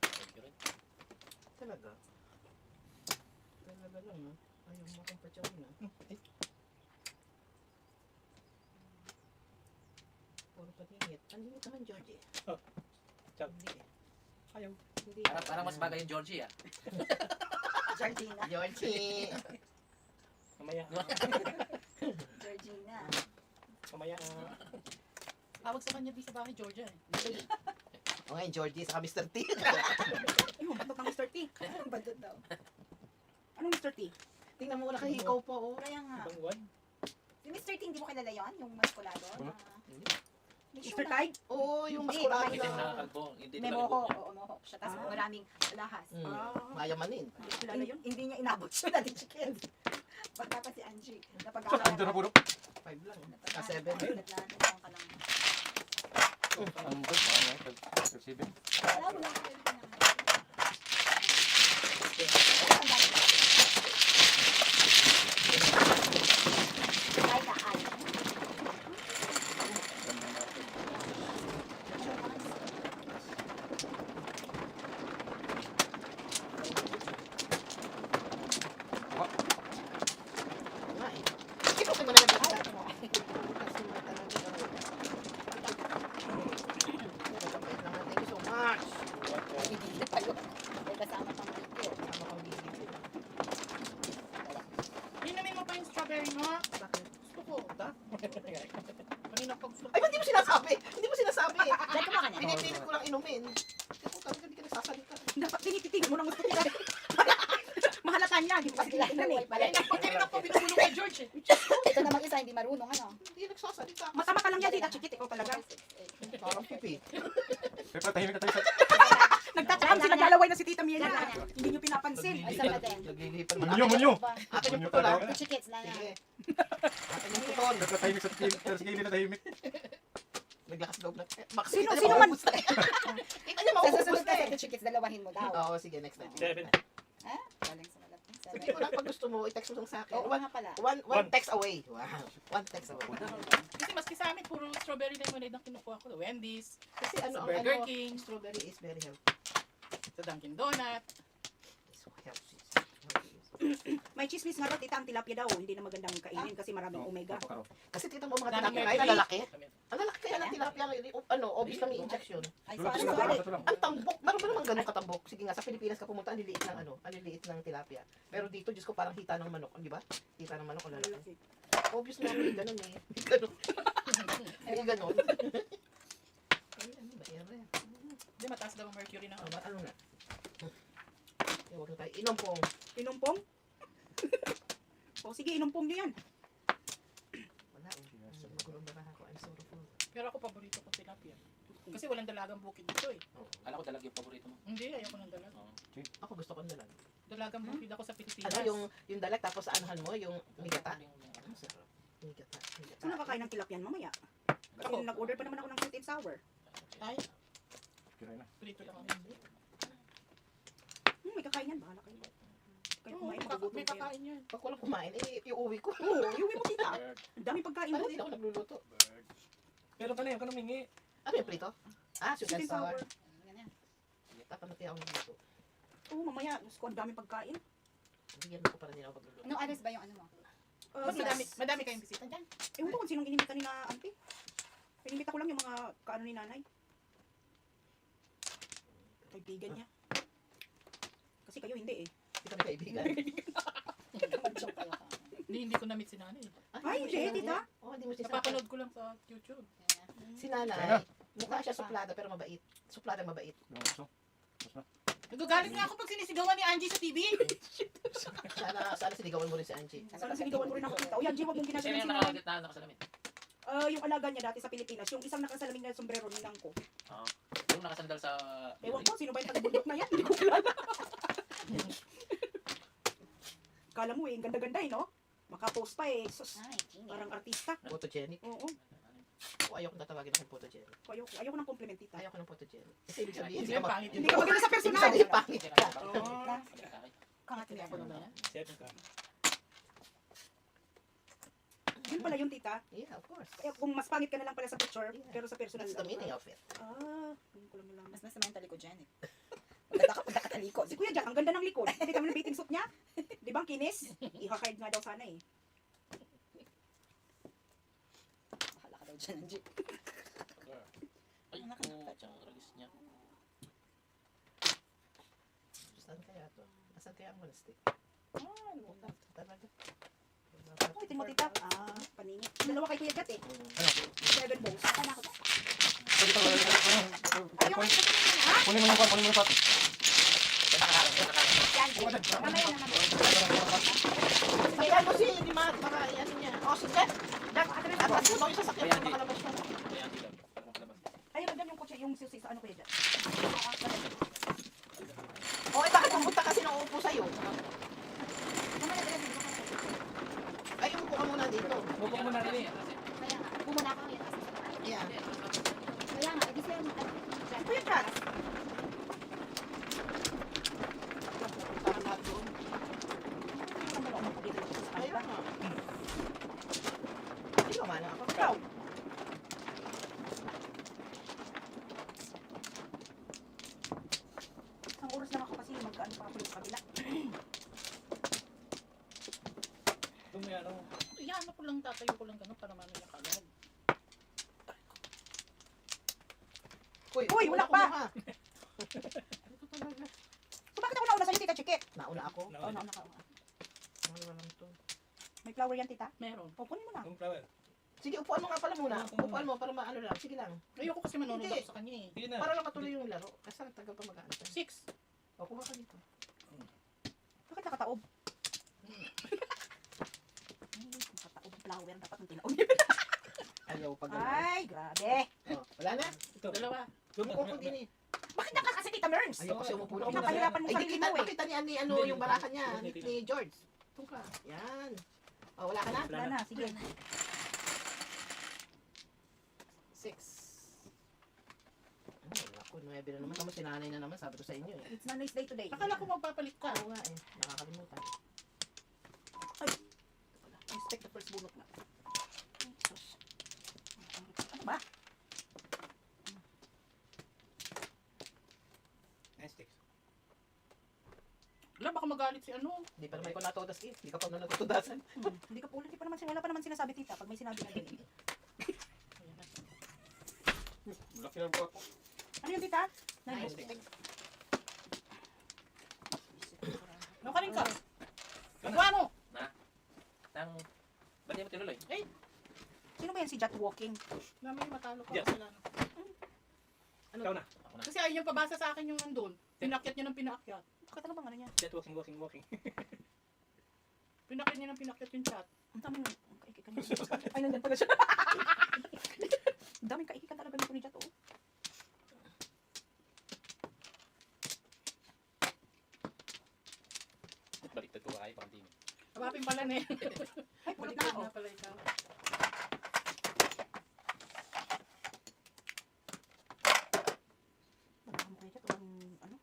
S5: Thank you rin.
S3: Talaga. Talaga lang, ha? Ayaw mo akong patsawin, ha? Puro paningit. Paningit naman, Georgie.
S1: Oh. Ciao.
S3: Hindi.
S1: Ayaw.
S3: Hindi.
S5: Parang mas bagay yung Georgie ah.
S2: Georgina.
S3: Georgie!
S1: Mamaya.
S2: Georgina.
S1: Mamaya.
S4: Tawag sa kanya di sa bahay, Georgia eh.
S3: O ngayon, Georgie, saka Mr. T.
S2: Yung batok ng Mr. T. Anong batok daw? Anong Mr. T?
S3: Tingnan mo, nakahikaw pa, oh.
S2: Kaya nga.
S1: Ibang buwan.
S2: Si Mr. T, hindi mo kilala yun? Yung maskulado? Na...
S3: Mr. Tide? Oo, yung
S2: Hindi,
S3: maskulado
S2: bakit
S5: Itim
S3: na.
S5: na kalbo. Hindi
S2: May
S5: talaga
S2: moho.
S5: buhok niya.
S2: Oo, moho siya. Tapos maraming lahas.
S3: Mayamanin.
S2: Hindi kilala yun? Hindi niya inabot siya na di chicken. Baka pa si Angie.
S6: Saan ito na puro?
S3: 5 lang. Ah, 7.
S6: Ang bus, ano? Tag-7.
S2: Wala, wala ka rin ay na ay.
S3: Nga eh. Ikaw kayo manalagay sa akin. Thank you so much.
S2: Hindi pa yun. May kasama pang video.
S3: Sama kang bibigil.
S4: Inumin mo pa yung strawberry mo.
S3: Bakit?
S4: Gusto ko. Kanina pa gusto ko.
S3: Ay, ba't hindi mo sinasabi? Hindi mo sinasabi.
S2: Dahil kumaka niya.
S3: Pinipilit ko lang inumin. Ikaw talaga hindi ka nagsasalita.
S2: Dapat tinititig mo ng gusto nila. Mahalata niya. Hindi mo kasi tinitignan eh.
S4: Kanina po binubulong kay George eh.
S2: Ito namang isa, hindi marunong ano.
S3: Hindi nagsasalita.
S2: Matama ka lang yan, tita. Chikit, ikaw talaga.
S3: Parang pipi.
S6: May patahimik na tayo sa...
S2: Nagtatapang sila, naglalaway na si Tita Miela. Hindi niyo pinapansin.
S3: Naglilipan man.
S6: Munyo, munyo!
S3: Akin yung
S6: Munyo
S3: putol ah.
S6: talaga.
S2: Chikits na
S3: Sige. Akin yung putol.
S6: Nagpatahimik sa gilid na tahimik.
S3: Naglakas loob na. Baka
S2: Sino-
S3: kita niya
S2: sino man-
S3: maubos na. Kita niya
S2: Sa
S3: maubos
S2: susunod
S3: na
S2: na
S3: eh.
S2: sa chikits, dalawahin mo daw.
S3: Oo, sige, next time.
S1: 7.
S2: Ha? Galing sa malapit.
S3: Sabihin ko lang pag gusto mo, i-text mo lang sa akin.
S2: Oo nga pala.
S3: One text away. Wow. One text away.
S4: Kasi maski sa amin, puro strawberry lemonade ang kinukuha ko. Wendy's,
S3: Kasi ano, ang
S4: Burger
S3: ano,
S4: King,
S3: strawberry is very healthy.
S4: sa Dunkin' Donut.
S3: It's so healthy.
S2: May chismis nga daw, tita, ang tilapia daw. Hindi na magandang kainin kasi maraming omega.
S3: Kasi tita mo mga
S4: Dami
S3: tilapia
S4: mercury.
S3: ngayon, ang lalaki. Ang lalaki kaya ng tilapia ngayon, ano, obvious lang yung injection.
S2: Ay,
S6: Tulad
S2: so,
S6: sa
S2: ano,
S6: ito lang.
S3: Ang tambok, meron ba naman ganun katambok? Sige nga, sa Pilipinas ka pumunta, ang liliit ng ano, ang liliit ng tilapia. Pero dito, Diyos ko, parang hita ng manok, di ba? Hita ng manok o lalaki. Obvious na may ganun eh. May ganun. May ganun. Ay, ano ba, ere?
S4: Hindi, mataas daw ang mercury na.
S3: Ano na? Huwag na tayo. Inompong.
S2: inumpong? O sige, inumpong nyo yan.
S3: Wala eh. Magulong na ako. I'm sorrowful.
S4: Pero ako paborito ko tilapia. Kasi walang dalagang bukid dito eh.
S5: Alam ko talaga yung paborito mo.
S4: Hindi, ayoko ng dalag.
S3: Ako gusto ko nalang.
S4: Dalagang bukid ako sa Pilipinas.
S3: Ano yung dalag tapos anuhan mo, yung migata. Ang sarap. Migata.
S2: Sino nakakain ng tilapyan mamaya? Kasi
S4: Ako.
S2: nag-order pa naman ako ng sweet and sour.
S4: Ay,
S6: Kiray na.
S4: prito lang ako.
S2: May kakain yan, bahala kayo. Kayo
S4: Oo,
S2: kumain,
S4: may
S2: magugutom kayo.
S4: kakain yan.
S3: Pag walang kumain, eh, iuwi ko.
S2: Oo, iuwi mo tita. Ang daming pagkain
S3: Para
S2: mo.
S3: hindi na ako nagluluto.
S1: Pero ka na yun, ka namingi.
S3: Ano yung prito? Ah, sweet
S2: Sweet
S3: and
S2: and sour.
S3: sour. Tatamati ako nagluluto.
S2: Oo, mamaya, Diyos ko, ang daming pagkain.
S3: Bigyan mo ko para hindi na ako magluluto.
S2: Anong address ba yung ano mo?
S4: Mas madami kayong bisita dyan.
S2: Ewan ko kung sinong inimita ni na auntie. Inimita ko lang yung mga kaano ni nanay.
S7: Kaibigan niya. Kasi kayo hindi eh.
S3: Hindi kami kaibigan.
S4: Joke lang. Hindi ko na-meet si nanay.
S2: Ay, hindi, tita.
S3: Oo, hindi mo siya
S4: Napapanood ko lang sa YouTube.
S3: Si nanay, mukha siya suplada pero mabait. Supladang mabait.
S4: Nagagalit nga ako pag sinisigawan ni Angie sa TV.
S3: Sana sinigawan mo rin si Angie.
S7: Sana sinigawan mo rin ako tita. O yan, Jay, huwag mong
S5: Sino
S7: ginagawa
S5: yung
S7: si nanay.
S5: nakagitna, nakasalamin?
S7: Yung alaga niya dati sa Pilipinas, yung isang nakasalaming na sombrero ninang ko.
S5: Oo. Yung nakasandal sa...
S7: Ewan ko, sino ba yung taga-bundok na yan? Hindi ko kilala. Kala mo eh, ang ganda-ganda eh, no? Makapost pa eh. Sus, parang artista.
S3: Photogenic.
S7: Oo.
S3: O ayoko na tawagin akong photogenic.
S7: Ayoko ng compliment, tita.
S3: Ayoko ng photogenic. Kasi ibig sabihin,
S4: Hindi yung pangit.
S7: Hindi ka maganda sa
S3: Ibig
S7: personal.
S3: sabihin, pangit ka.
S2: Kangat niya ako naman.
S1: Seven ka.
S7: Yun pala yung tita.
S3: Yeah, of course.
S7: Kaya kung mas pangit ka na lang pala sa picture, pero sa personal
S3: That's the meaning of it.
S7: Yun ko lang nalaman.
S2: Mas nasa mental ko dyan eh. Maganda ka pagkakalikod.
S7: Si Kuya Jack, ang ganda ng likod. Hindi kami ng bathing suit niya. Di ba ang kinis? Ihakard nga daw sana eh.
S2: Bahala ka daw dyan, Angie.
S5: Ay, oo, tsaka release niya.
S3: Saan kaya to? Nasaan kaya ang monastery? Talaga.
S7: Oh, itin mo tita. Paningit. Dalawa kay Kuya Jack eh. 7 bowls. Saan ako?
S6: Kunin mo yung pan, kunin mo yung pat.
S2: Yan, mamaya na mamaya.
S3: Sabihan mo si Dimat, baka ano niya. O, si Jeff. Jack, atas mo yung sasakyan para makalabas mo.
S5: Kaya hindi lang. Para makalabas.
S7: Ayun, nandiyan yung kotse, yung susi sa ano Kuya Jack.
S3: O, bakit pumunta kasi nang uupo sa'yo? Ay, umupo ka muna dito.
S1: Mupo ka muna rin eh.
S2: Kaya nga, bumuna ako ngayon.
S3: Yeah.
S2: Kaya nga, edi siya,
S7: Kuya Jack.
S3: Para lahat doon.
S7: Ano ba ako dito sa
S3: Ayun
S7: kanila?
S3: nga. Ay, lumana ako.
S7: Ikaw. Isang oras lang ako kasi magkaano pa ako yung kabila.
S1: Kung may ano,
S4: Yan ako lang, tatayo ko lang gano'n para mano niya kagad.
S3: Uy,
S7: Uy, wala pa.
S3: ka.
S4: Ito talaga.
S7: So bakit ako nauna sa'yo, tita Chikit?
S3: Nauna ako.
S7: Oh, nauna ka.
S3: Wala lang to.
S7: May flower yan, tita?
S4: Meron.
S7: O, kunin mo na.
S1: yung flower.
S3: Sige, upuan mo nga pala muna. Upuan mo para maano lang. Sige lang.
S4: Ayoko kasi manonood
S3: Hindi.
S4: ako sa kanya eh.
S1: Hindi na.
S3: Para lang matuloy yung laro. Kasi ang tagal pa mag-aantay.
S4: 6.
S3: O, kuha ka dito.
S7: Bakit nakataob? Nakataob ang flower. Dapat ang tinaob.
S3: Ayaw pag
S7: Ay, grabe.
S3: Oh, wala na.
S1: Ito.
S4: Dalawa.
S3: Umupo ko din eh.
S7: Bakit nakakasi, tita Merns?
S3: Ayaw kasi umupo na.
S7: Pinapahirapan mo
S3: Ay,
S7: sarili
S3: kita,
S7: mo eh.
S3: pakita ni Andy ano yung barahan niya. Ni George. Ito ka. Yan. O, wala ka na?
S7: Wala na, sige.
S3: 6. Ako, 9 na naman. Tama si nanay na naman. Sabi ko sa inyo eh.
S7: It's Nanay's Day today.
S4: Akala ko magpapalit ka.
S3: Oo nga eh. Nakakalimutan.
S7: Inspect the first bunot na. Sus. Ano ba?
S1: Nice sticks.
S4: Wala, baka magalit si ano.
S3: Hindi pa naman ikaw natudas eh. Hindi ka pa na natutudasan.
S7: Hindi ka po, hindi pa naman, wala pa naman sinasabi tita pag may sinabi na ganyan.
S6: Laki ng pot.
S7: Ano yung tita?
S3: Nice stick.
S4: Ano ka rin ka? Magawa mo.
S5: Nang... Ba't di mo tinuloy?
S7: Sino ba yan si Jat Walking?
S4: Mamay matalo ka.
S1: Yes.
S4: Wala na.
S1: Ikaw na.
S5: Ako na.
S4: Kasi ayaw niyang pabasa sa akin yung nandun. Pinakyat niya ng pinakyat.
S7: Bakit ano bang ano niya?
S1: Jet walking, walking, walking.
S4: Pinakyat niya ng pinakyat yung chat.
S7: Ang daming kaikikan niya. Ay, nandyan pala siya. Ang daming kaikikan talaga nito ni Jat, oh.
S5: Baliktad ko ay pang team.
S4: Habapin pala na yan.
S7: Ay, pulot na
S4: Baliktad
S7: ako.
S4: na pala ikaw.
S7: Ang kaya Jat, ano?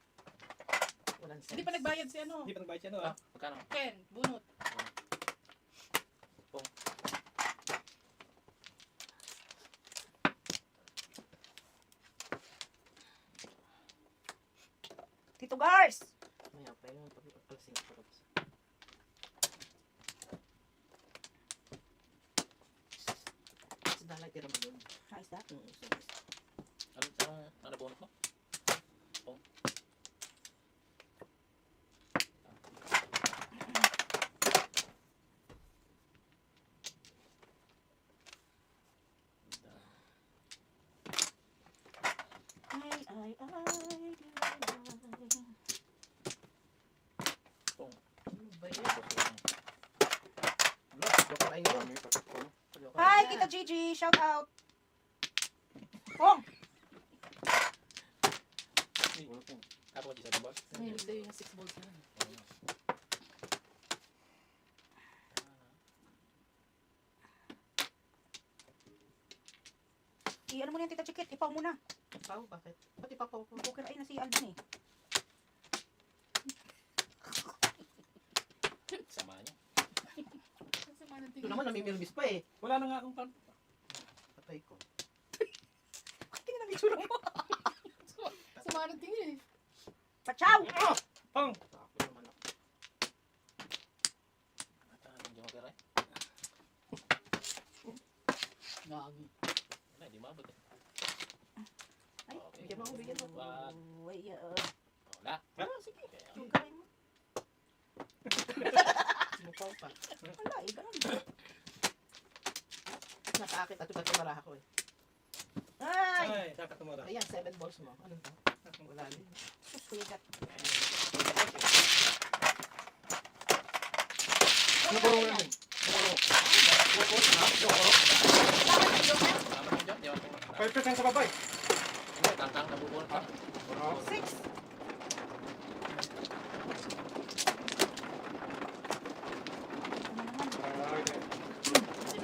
S3: Walang sense.
S4: Hindi pa nagbayad si ano.
S1: Hindi pa nagbayad siya, no?
S5: Ah, magkano?
S4: Ken, bunot.
S7: Tito Gars!
S3: Maya pa yung pagpalsing ko. It's not like tira mo doon.
S7: Ayos na.
S3: Mm, so,
S5: Ano bonus mo?
S7: Tita Gigi, shout out. Pong!
S5: Ako di sa ball.
S4: Mahilig daw yung 6 balls na.
S7: I-ano mo na yan, Tita Chikit. Ipaw mo na.
S3: Pao, bakit? Ba't ipapaw ko?
S7: Poker ay na si Alvin eh.
S5: Sama niya.
S4: Ang sama ng
S3: Ito
S4: tingin.
S3: naman, namimilbis pa eh.
S1: Wala na nga akong pan.
S3: Patay ko.
S7: Tingnan ang itsura mo.
S4: Sama ng tingin eh.
S7: Pachaw!
S1: Pang!
S3: Tako naman ako.
S5: Hindi magkaray.
S4: Gagi.
S5: Wala, hindi maabot eh.
S7: Ay,
S5: Okay.
S3: Bigyan mo ako, bigyan mo.
S5: What?
S7: Uy,
S5: Wala.
S7: sige.
S5: Kaya,
S7: Sugarin mo.
S3: Sinupaw pa.
S7: Wala eh, ganun.
S3: Nasa akin, at ito maraha ko eh.
S7: Ay!
S1: Ay, saka tumura.
S3: Ayan, 7 balls mo. Anong to? Wala din.
S7: Sus, Kuya Gat.
S6: Ano ko rin yun?
S5: tama niyo dyan. Di ako.
S6: 5% sa babay.
S5: Hindi, tantang, nabubulot ka.
S6: Oo.
S7: 6!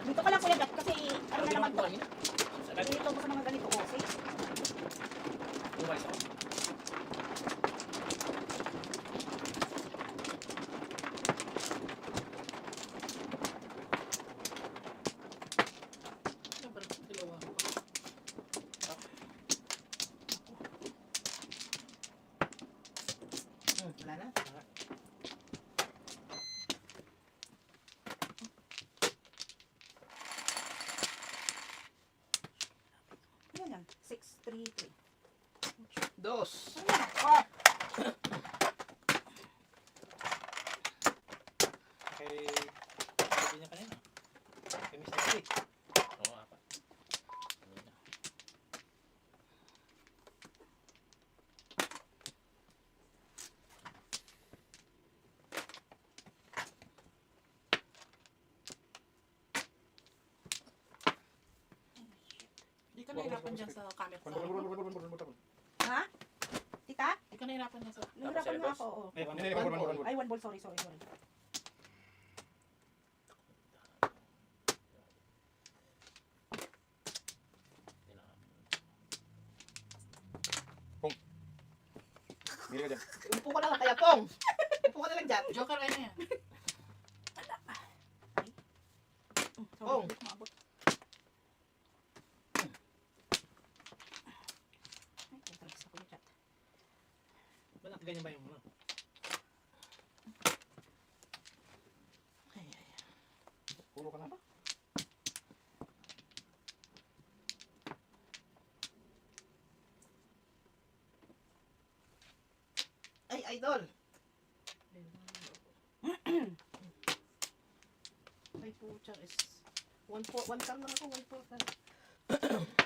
S7: Dito ka lang Kuya Gat kasi ano na naman to. Dito ko sa mga ganito. Oh, 6.
S5: Umalis ako.
S4: Siyempre, dalawa.
S3: Wala na.
S7: Yan yan. 6, 3, 3.
S3: Dos.
S7: Oh!
S1: Kay... Sabi niya kanina. Kay Mr. K.
S5: Oo, apat. Kanina.
S4: Hindi ka nahirapan dyan sa camera.
S7: Ha? Tita?
S4: Hindi ka nahirapan dyan sa...
S7: Nahirapan nga ako. Oh.
S1: Ay,
S6: Hindi, hindi.
S7: Ay, 1 ball. Sorry.
S6: Bili ka dyan.
S3: Upo ka na lang kaya, Pong. Upo ka na lang dyan.
S4: Joker, ay na yan.
S3: Pong.
S7: Maabot. Ay, talaga sa Kuya Gat.
S1: Ba't ganyan ba yung ano?
S6: Puro ka na.
S3: Ay, idol. Ay, pucha is... 1 cam lang ako, 1 4 cam.